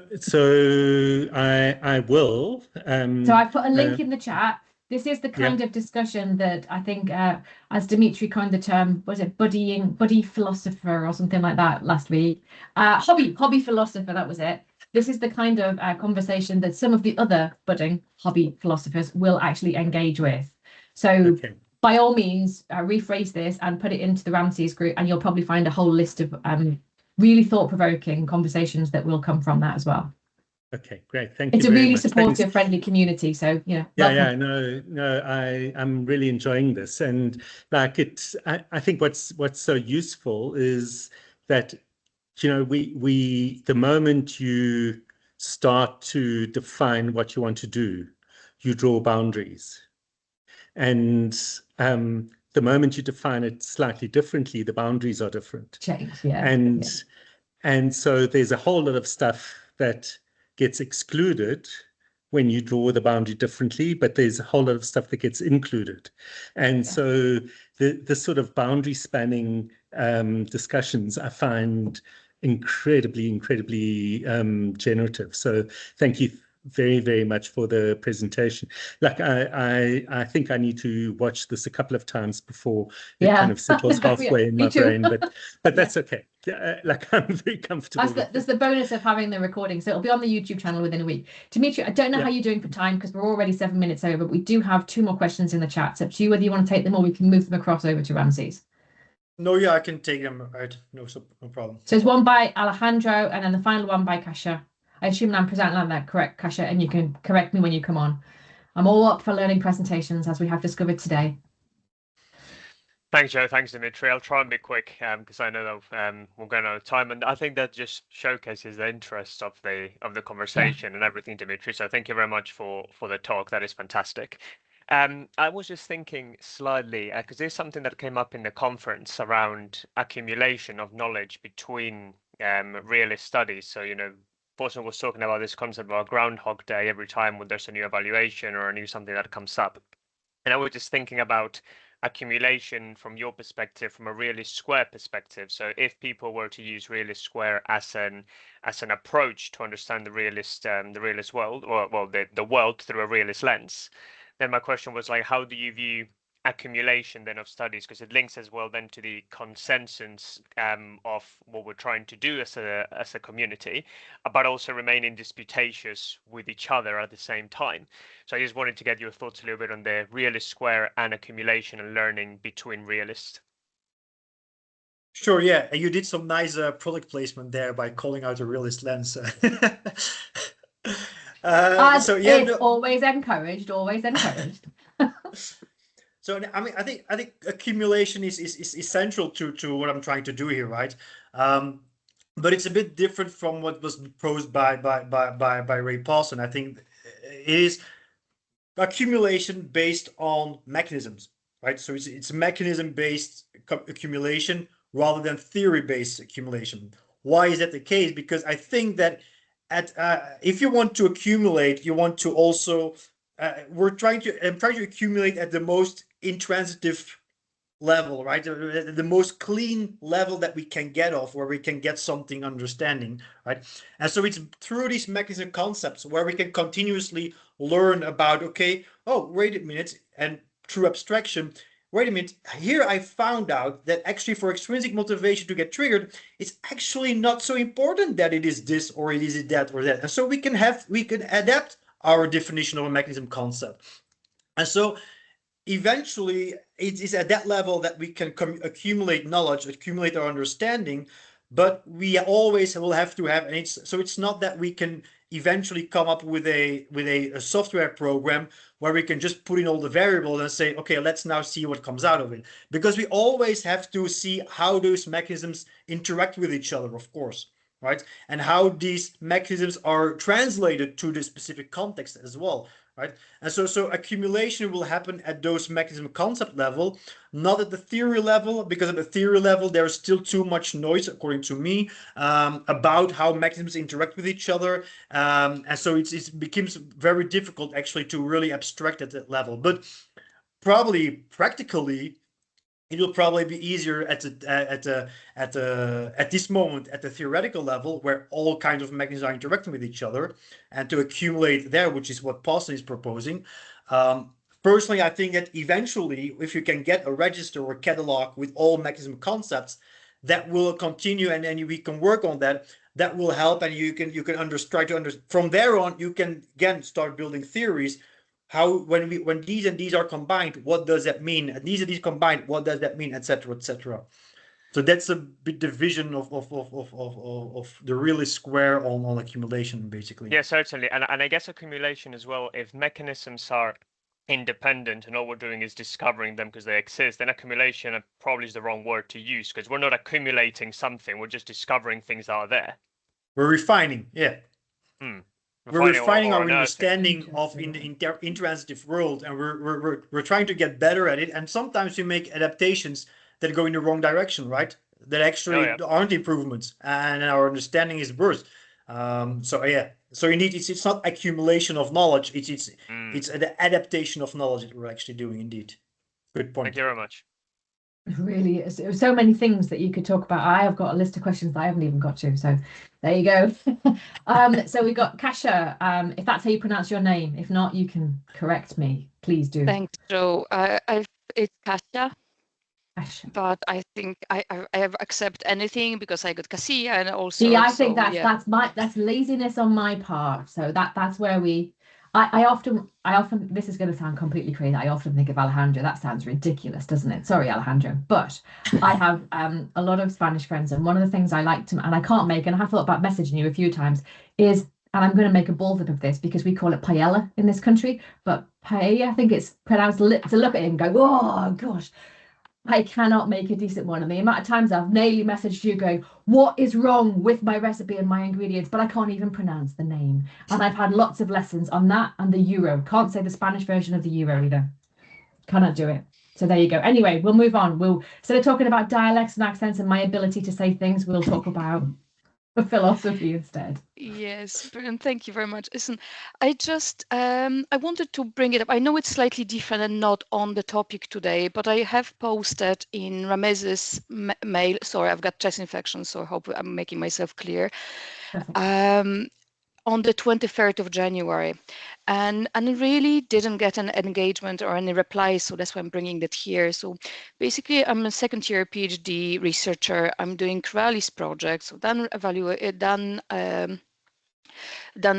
I will. So I put a link in the chat. This is the kind of discussion that I think, as Dimitri coined the term, was it buddy philosopher or something like that last week? Hobby philosopher, that was it. This is the kind of conversation that some of the other budding hobby philosophers will actually engage with. So by all means, rephrase this and put it into the Ramesses group, and you'll probably find a whole list of really thought-provoking conversations that will come from that as well. Okay, great. Thank you. It's a really supportive, friendly community. So I'm really enjoying this, and like I think what's so useful is that we the moment you start to define what you want to do, you draw boundaries, and the moment you define it slightly differently, the boundaries are different. Change, and so there's a whole lot of stuff that gets excluded when you draw the boundary differently, but there's a whole lot of stuff that gets included. And so the sort of boundary spanning discussions I find incredibly generative. So thank you very, very much for the presentation. Like I think I need to watch this a couple of times before it kind of settles halfway in my brain, but that's okay. Like I'm very comfortable. There's the bonus of having the recording, so it'll be on the YouTube channel within a week. Dimitri, I don't know how you're doing for time because we're already 7 minutes over, but we do have 2 more questions in the chat. It's up to you whether you want to take them or we can move them across over to Ramesses. No, I can take them. Right, no problem. So there's one by Alejandro, and then the final one by Kasia. I assume I'm presenting that correct, Kasia, and you can correct me when you come on. I'm all up for learning presentations, as we have discovered today. Thanks, Joe. Thanks, Dimitri. I'll try and be quick because I know that we're going out of time, and I think that just showcases the interest of the conversation and everything, Dimitri. So thank you very much for the talk. That is fantastic. I was just thinking slightly because there's something that came up in the conference around accumulation of knowledge between realist studies. So Boston was talking about this concept of a Groundhog Day every time when there's a new evaluation or a new something that comes up. And I was just thinking about accumulation from your perspective, from a realist square perspective. So if people were to use realist square as an approach to understand the realist world, or the world through a realist lens, then my question was like, how do you view accumulation then of studies, because it links as well then to the consensus of what we're trying to do as a community, but also remaining disputatious with each other at the same time. So I just wanted to get your thoughts a little bit on the realist square and accumulation and learning between realists. Sure, yeah, and you did some nice product placement there by calling out a realist lens. Always encouraged. So I think accumulation is central to what I'm trying to do here, right? But it's a bit different from what was proposed by Ray Paulson. I think it is accumulation based on mechanisms, right? So it's mechanism based accumulation rather than theory based accumulation. Why is that the case? Because I think that if you want to accumulate, you want to also I'm trying to accumulate at the most intransitive level, right? The most clean level that we can get off, where we can get something understanding, right? And so it's through these mechanism concepts where we can continuously learn about, okay, oh, wait a minute, and through abstraction, wait a minute, here I found out that actually for extrinsic motivation to get triggered, it's actually not so important that it is this or it is that or that. And so we can adapt our definition of a mechanism concept. And so eventually it is at that level that we can accumulate knowledge, accumulate our understanding. but we always will have to have, and it's not that we can eventually come up with a software program where we can just put in all the variables and say, okay, let's now see what comes out of it, because we always have to see how those mechanisms interact with each other, of course, right? And how these mechanisms are translated to the specific context as well, right? And so accumulation will happen at those mechanism concept level, not at the theory level, because at the theory level there's still too much noise, according to me, about how mechanisms interact with each other, and so it becomes very difficult actually to really abstract at that level. But probably practically, it will probably be easier at this moment at the theoretical level, where all kinds of mechanisms are interacting with each other, and to accumulate there, which is what Paulson is proposing. Personally, I think that eventually, if you can get a register or catalog with all mechanism concepts, that will continue, and then we can work on that. That will help, and you can try to understand. From there on, you can again start building theories. How when these and these are combined, what does that mean? And these combined, what does that mean, etc., etc. So that's a bit the vision of the realist square on accumulation, basically. Yeah, certainly, and I guess accumulation as well. If mechanisms are independent and all we're doing is discovering them because they exist, then accumulation probably is the wrong word to use, because we're not accumulating something, we're just discovering things that are there. We're refining, yeah. We're refining our understanding of in the intransitive world, and we're trying to get better at it. And sometimes we make adaptations that go in the wrong direction, right? That actually aren't improvements, and our understanding is worse. So yeah, so indeed, it's not accumulation of knowledge. It's an adaptation of knowledge that we're actually doing. Indeed, good point. Thank you very much. Really, so many things that you could talk about. I have got a list of questions that I haven't even got to, so there you go. So we got Kasia, if that's how you pronounce your name. If not, you can correct me, please do. Thanks, Joe. It's Kasia, Kasia. but I think I have accept anything because I got Kasia, and also. See, I think that's laziness on my part. So that's where I often, this is going to sound completely crazy. I often think of Alejandro. That sounds ridiculous, doesn't it? Sorry, Alejandro. But I have a lot of Spanish friends, and one of the things I like to, and I can't make, and I have thought about messaging you a few times, is, and I'm going to make a balls up of this because we call it paella in this country, but paella, I think it's pronounced to look at it and go, oh gosh, I cannot make a decent one. And the amount of times I've nearly messaged you going, what is wrong with my recipe and my ingredients? But I can't even pronounce the name. And I've had lots of lessons on that and the euro. Can't say the Spanish version of the euro either. Cannot do it. So there you go. Anyway, we'll move on. We'll, instead of talking about dialects and accents and my ability to say things, we'll talk about philosophy instead. Yes, brilliant. Thank you very much. Listen, I just I wanted to bring it up. I know it's slightly different and not on the topic today, but I have posted in Ramez's mail. Sorry, I've got chest infection, so I hope I'm making myself clear. On the 23rd of January, and really didn't get an engagement or any reply, so that's why I'm bringing that here. So basically, I'm a second-year PhD researcher. I'm doing Realist projects, so done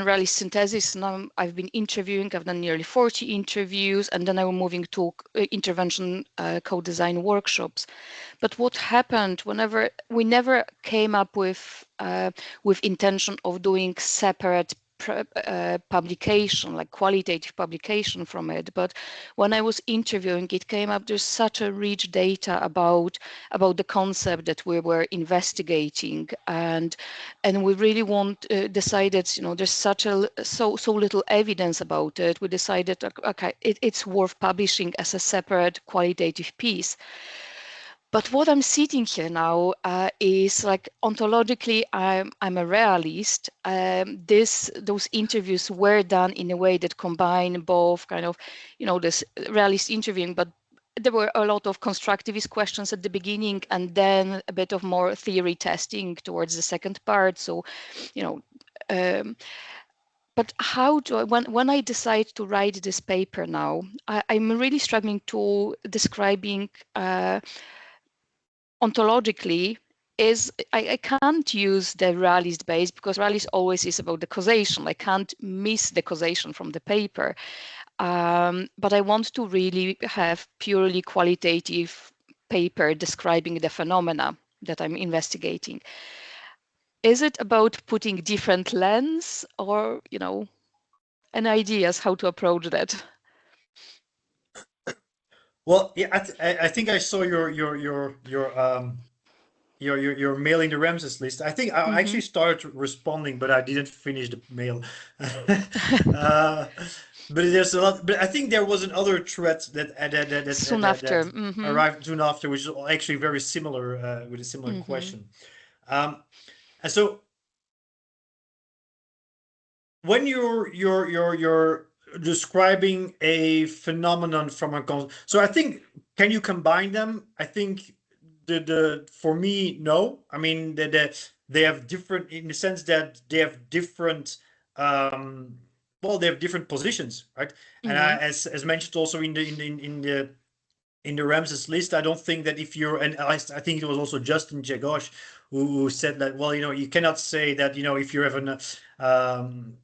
Realist synthesis. Now I've been interviewing. I've done nearly 40 interviews, and then I'm moving to intervention co-design workshops. But what happened? Whenever we never came up with intention of doing separate publication, like qualitative publication from it. But when I was interviewing, it came up, there's such a rich data about the concept that we were investigating, and we really decided, there's so little evidence about it. We decided, okay, it's worth publishing as a separate qualitative piece. But what I'm sitting here now is like ontologically, I'm a realist. Those interviews were done in a way that combine both kind of, this realist interviewing, but there were a lot of constructivist questions at the beginning, and then a bit of more theory testing towards the second part. So, but how do I, when I decide to write this paper now, I'm really struggling to describing. Ontologically, is I can't use the realist base because realist always is about the causation. I can't miss the causation from the paper, but I want to really have purely qualitative paper describing the phenomena that I'm investigating. is it about putting different lens, or, you know, any ideas how to approach that? Well, yeah, I think I saw your mailing the Ramses list. I think I actually started responding, but I didn't finish the mail. But there's a lot. But I think there was another thread that Soon that after. arrived soon after, which is actually very similar with a similar question. And so when you're describing a phenomenon from so I think, can you combine them? I think the for me, no. I mean they have different, in the sense that they have different well, they have different positions, right? And as mentioned also in the Ramses list, I don't think that if you're, and I think it was also Justin Jagosh who said that, well, you cannot say that, if you have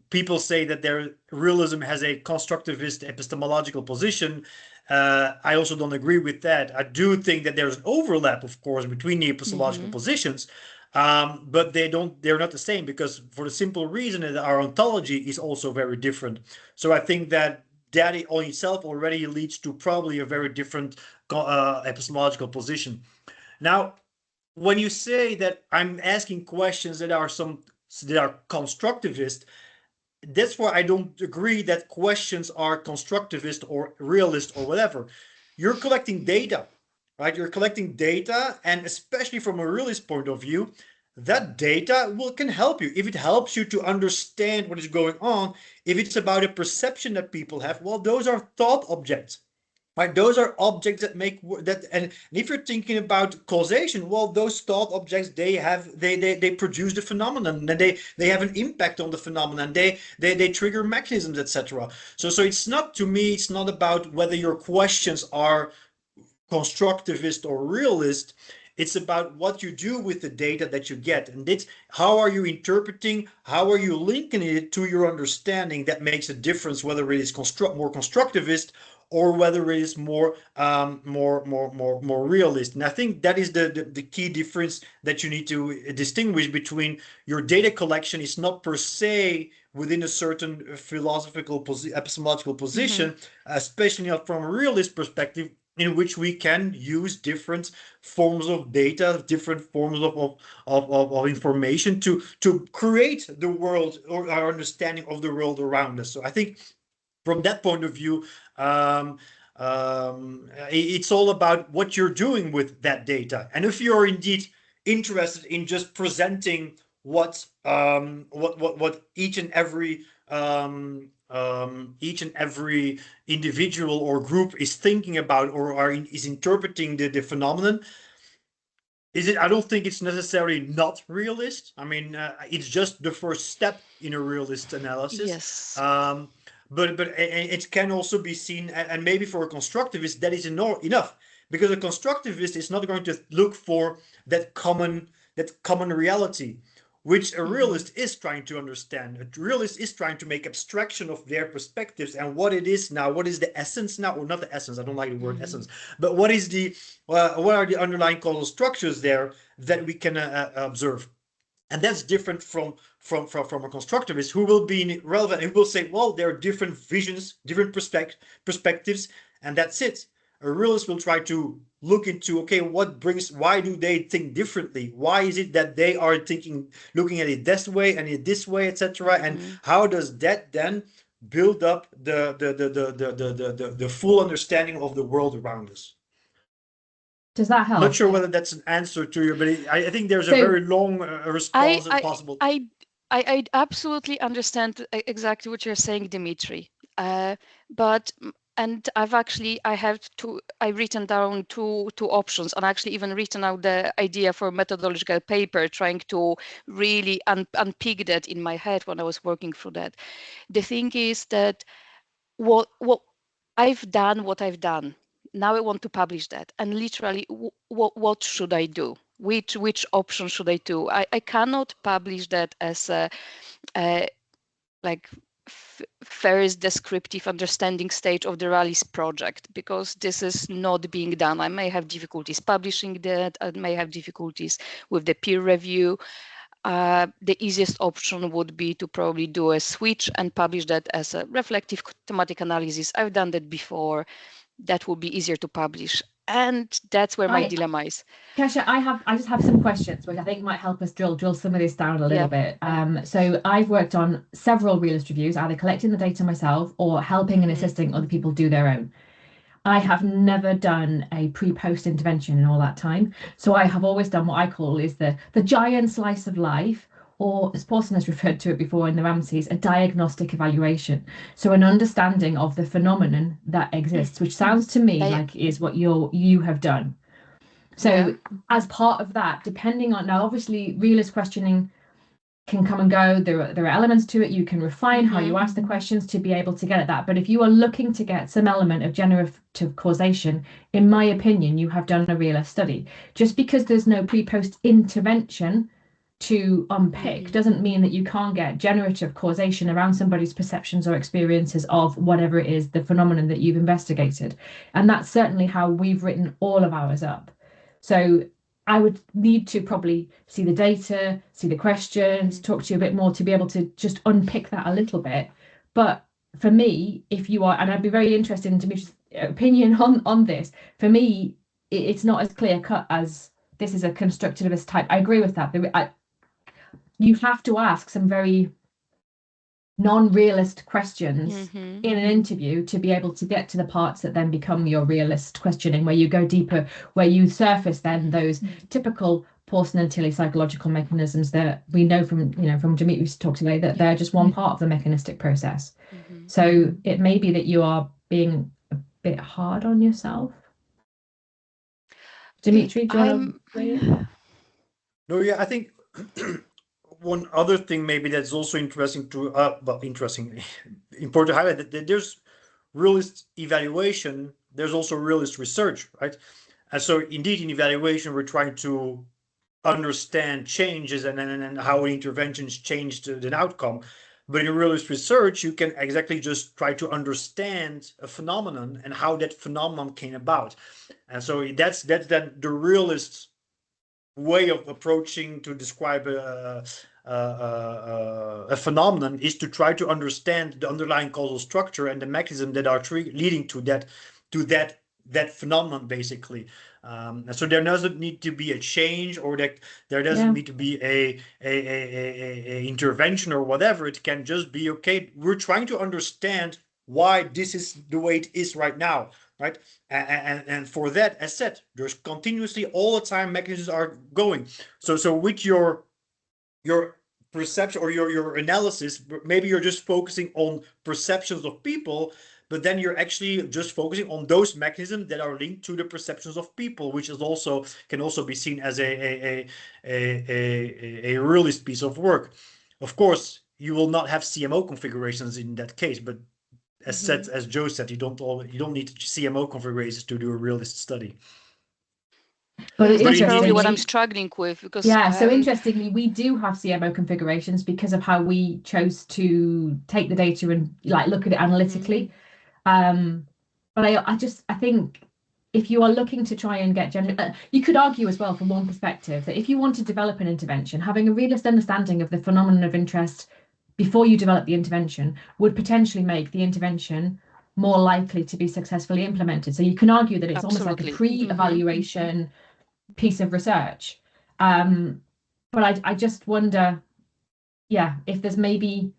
people say that realism has a constructivist epistemological position. I also don't agree with that. I do think that there's an overlap, of course, between the epistemological positions, but they're not the same, because for the simple reason that our ontology is also very different. So I think that on itself already leads to probably a very different epistemological position. Now, when you say that I'm asking questions that are constructivist, that's why I don't agree that questions are constructivist or realist or whatever. You're collecting data, right? You're collecting data, and especially from a realist point of view, that data can help you. If it helps you to understand what is going on, if it's about a perception that people have, well, those are thought objects. Right, those are objects that make that, and if you're thinking about causation, well, those thought objects, they produce the phenomenon, and they have an impact on the phenomenon. They trigger mechanisms, etc. So it's not, to me, it's not about whether your questions are constructivist or realist. It's about what you do with the data that you get, and it's how are you interpreting, how are you linking it to your understanding that makes a difference, whether it is more constructivist or whether it is more realist. And I think that is the key difference that you need to distinguish between your data collection is not per se within a certain philosophical epistemological position, especially not from a realist perspective, in which we can use different forms of data, different forms of information to create the world, or our understanding of the world around us. So I think from that point of view, it's all about what you're doing with that data. And if you're indeed interested in just presenting what each and every individual or group is thinking about, or is interpreting the phenomenon, I don't think it's necessarily not realist. I mean, it's just the first step in a realist analysis. Yes. But it can also be seen, and maybe for a constructivist that is enough, because a constructivist is not going to look for that common reality, which a realist is trying to understand. A realist is trying to make abstraction of their perspectives and what it is now, what is the essence now, or not the essence, I don't like the word essence, but what are the underlying causal structures there that we can observe. And that's different from a constructivist who will be relevant, who will say, well, there are different visions, different perspectives, and that's it. A realist will try to look into, okay, why do they think differently? Why is it that they are looking at it this way and it this way, etc.? And how does that then build up the full understanding of the world around us? Does that help? Not sure whether that's an answer to you, but I think there's a very long response possible. I absolutely understand exactly what you're saying, Dimitri. And I've written down two options, and actually even written out the idea for a methodological paper, trying to really unpick that in my head when I was working through that. The thing is that what I've done, what I've done. Now I want to publish that, and literally, what should I do? Which option should I do? I cannot publish that as a first descriptive understanding stage of the Realist project, because this is not being done. I may have difficulties publishing that. I may have difficulties with the peer review. the easiest option would be to probably do a switch and publish that as a reflective thematic analysis. I've done that before. That would be easier to publish. And that's where my dilemma is. Kasia, I just have some questions which I think might help us drill some of this down a little bit. So I've worked on several realist reviews, either collecting the data myself or helping and assisting other people do their own. I have never done a pre-post intervention in all that time. So I have always done what I call is the giant slice of life, or as Paulson has referred to it before in the Ramses, a diagnostic evaluation. So an understanding of the phenomenon that exists, which sounds to me like is what you have done. So as part of that, depending on, now obviously realist questioning can come and go. There are elements to it. You can refine how you ask the questions to be able to get at that. But if you are looking to get some element of generative causation, in my opinion, you have done a realist study. Just because there's no pre-post intervention to unpick doesn't mean that you can't get generative causation around somebody's perceptions or experiences of whatever it is, the phenomenon that you've investigated. And that's certainly how we've written all of ours up. So I would need to probably see the data, see the questions, talk to you a bit more to be able to just unpick that a little bit. But for me, if you are, and I'd be very interested in Dimitri's opinion on this, for me, it's not as clear cut as this is a constructivist type. I agree with that. You have to ask some very non-realist questions in an interview to be able to get to the parts that then become your realist questioning, where you go deeper, where you surface then those typical Paulson and Tilly psychological mechanisms that we know from Dimitri's talk today, that they're just one part of the mechanistic process. So it may be that you are being a bit hard on yourself. Dimitri, do you want to say it? No, yeah, I think one other thing maybe that's also interesting to important to highlight, that there's realist evaluation, there's also realist research, right? And so indeed in evaluation we're trying to understand changes and how interventions changed an outcome. But in realist research you can exactly just try to understand a phenomenon and how that phenomenon came about. And so that's then the realist way of approaching to describe a phenomenon, is to try to understand the underlying causal structure and the mechanism that are leading to that phenomenon, basically. And so there doesn't need to be a change, or that there doesn't need to be a intervention or whatever. It can just be, okay, we're trying to understand why this is the way it is right now, right? And for that, as said, there's continuously all the time mechanisms are going. So with your perception or your analysis, maybe you're just focusing on perceptions of people, but then you're actually just focusing on those mechanisms that are linked to the perceptions of people, which is also can also be seen as a realist piece of work. Of course, you will not have CMO configurations in that case, but as said, as Joe said, you don't need CMO configurations to do a realist study. But that's probably what I'm struggling with, because so interestingly, we do have CMO configurations because of how we chose to take the data and look at it analytically. But I think if you are looking to try and get you could argue as well from one perspective that if you want to develop an intervention, having a realist understanding of the phenomenon of interest before you develop the intervention would potentially make the intervention more likely to be successfully implemented. So you can argue that it's almost like a pre-evaluation piece of research. But I just wonder, if there's maybe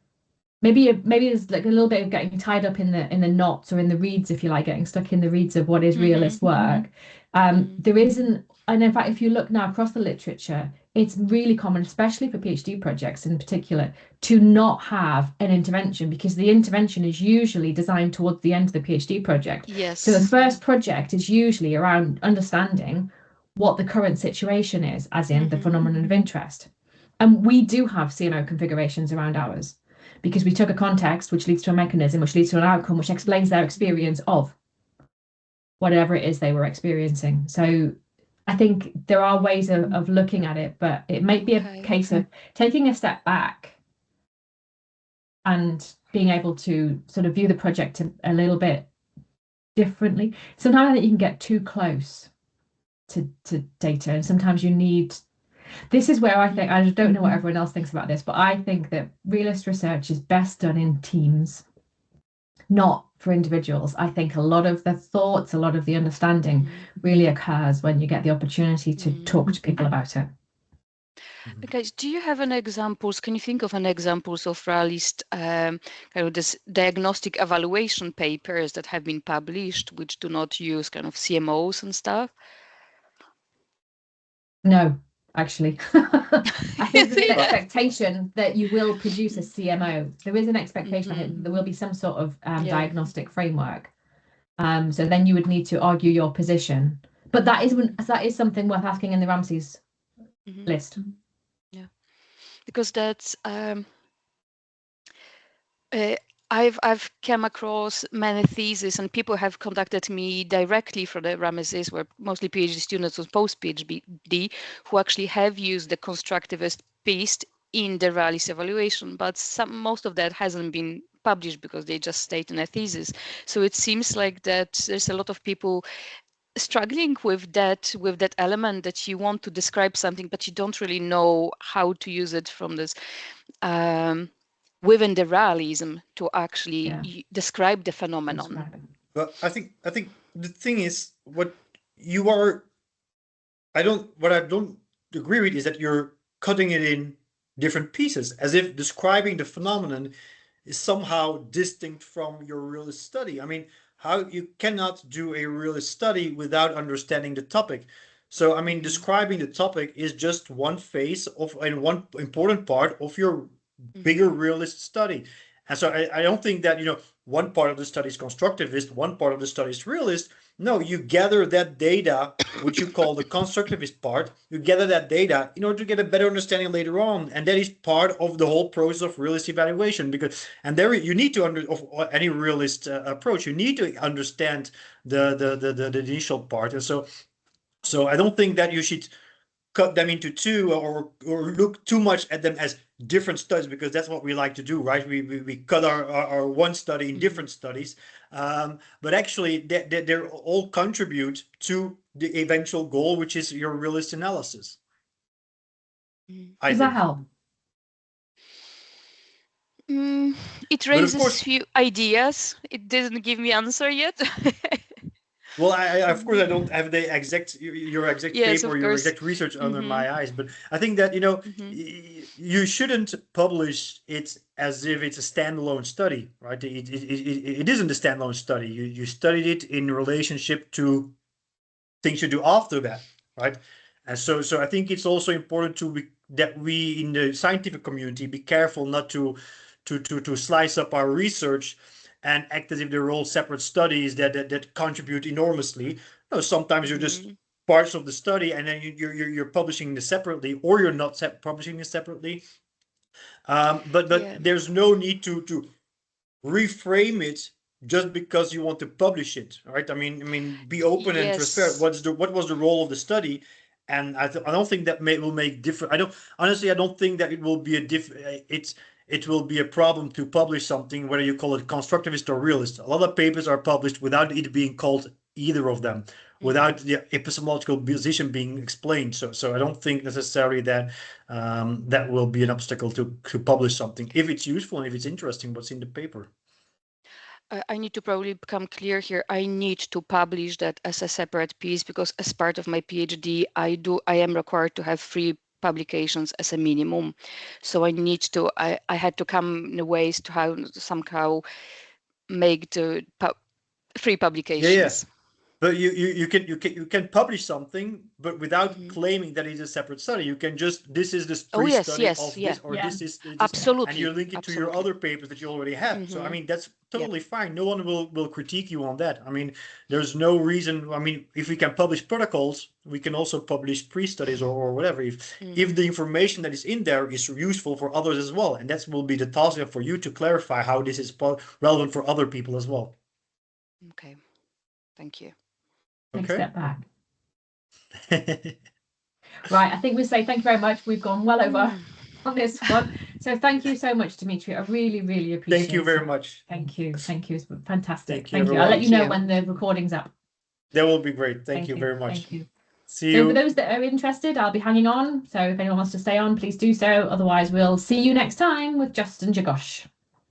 there's like a little bit of getting tied up in the knots or in the reeds, if you like, getting stuck in the reeds of what is realist work. There isn't, and in fact, if you look now across the literature, it's really common, especially for PhD projects in particular, to not have an intervention, because the intervention is usually designed towards the end of the PhD project. Yes. So the first project is usually around understanding what the current situation is, as in the phenomenon of interest. And we do have CMO configurations around ours, because we took a context which leads to a mechanism, which leads to an outcome, which explains their experience of whatever it is they were experiencing. So I think there are ways of looking at it, but it might be a case of taking a step back and being able to sort of view the project a little bit differently. Sometimes I think you can get too close to data, and sometimes you need, This is where I think, I don't know what everyone else thinks about this, but I think that realist research is best done in teams, not for individuals. I think a lot of the thoughts, a lot of the understanding really occurs when you get the opportunity to talk to people about it. Okay, do you have any examples? Can you think of any examples of realist kind of this diagnostic evaluation papers that have been published, which do not use kind of CMOs and stuff? No, actually. I think there's an expectation that you will produce a CMO. There is an expectation, I think there will be some sort of diagnostic framework. So then you would need to argue your position. But that is something worth asking in the Ramsey's list. Yeah, because that's I've come across many theses, and people have contacted me directly from the Ramesses, were mostly PhD students or post-PhD, who actually have used the constructivist piece in the realist evaluation, but most of that hasn't been published because they just state in a thesis. So it seems like that there's a lot of people struggling with that element, that you want to describe something, but you don't really know how to use it from this within the realism to actually describe the phenomenon. Well, I think the thing is, what I don't agree with is that you're cutting it in different pieces, as if describing the phenomenon is somehow distinct from your realist study. I mean, how you cannot do a realist study without understanding the topic. So, I mean, describing the topic is just one phase of, and one important part of your bigger realist study. And so I don't think that, one part of the study is constructivist, one part of the study is realist. No, you gather that data, which you call the constructivist part, you gather that data in order to get a better understanding later on. And that is part of the whole process of realist evaluation, because, and there you need to of any realist approach, you need to understand the initial part. And so I don't think that you should cut them into two, or look too much at them as different studies, because that's what we like to do, right? We cut our one study in different studies, but actually they all contribute to the eventual goal, which is your realist analysis. Does that help? It raises few ideas. It doesn't give me answer yet. Well, of course I don't have the your exact yes, paper, your exact research under my eyes, but I think that you shouldn't publish it as if it's a standalone study, right? It isn't a standalone study. You studied it in relationship to things you do after that, right? And so I think it's also important that we in the scientific community be careful not to slice up our research and act as if they're all separate studies that contribute enormously. No, sometimes you're just parts of the study, and then you're publishing this separately, or you're not publishing this separately. But there's no need to reframe it just because you want to publish it, right? I mean, be open and transparent. What was the role of the study? And I don't think that will make different. I don't think that it will be it will be a problem to publish something, whether you call it constructivist or realist. A lot of papers are published without it being called either of them, without the epistemological position being explained. So I don't think necessarily that that will be an obstacle to publish something, if it's useful and if it's interesting what's in the paper. I need to probably become clear here. I need to publish that as a separate piece, because as part of my PhD, I am required to have 3 publications as a minimum. So I had to come in ways to how somehow make the 3 publications. Yeah. But you can publish something, but without claiming that it's a separate study. You can just, this is the study of this, or this is absolutely, and you link it to your other papers that you already have. So I mean, that's totally fine. No one will critique you on that. I mean, there's no reason. I mean, if we can publish protocols, we can also publish pre-studies or whatever. If the information that is in there is useful for others as well, and that will be the task for you to clarify how this is relevant for other people as well. Okay, thank you. Take a step back. Right, I think we'll say thank you very much. We've gone well over on this one. So thank you so much, Dimitri. I really, really appreciate it. Thank you very much. Thank you. It's fantastic. Thank you. I'll let you know when the recording's up. That will be great. Thank you very much. Thank you. See So for you. those that are interested, I'll be hanging on. So if anyone wants to stay on, please do so. Otherwise, we'll see you next time with Justin Jagosh.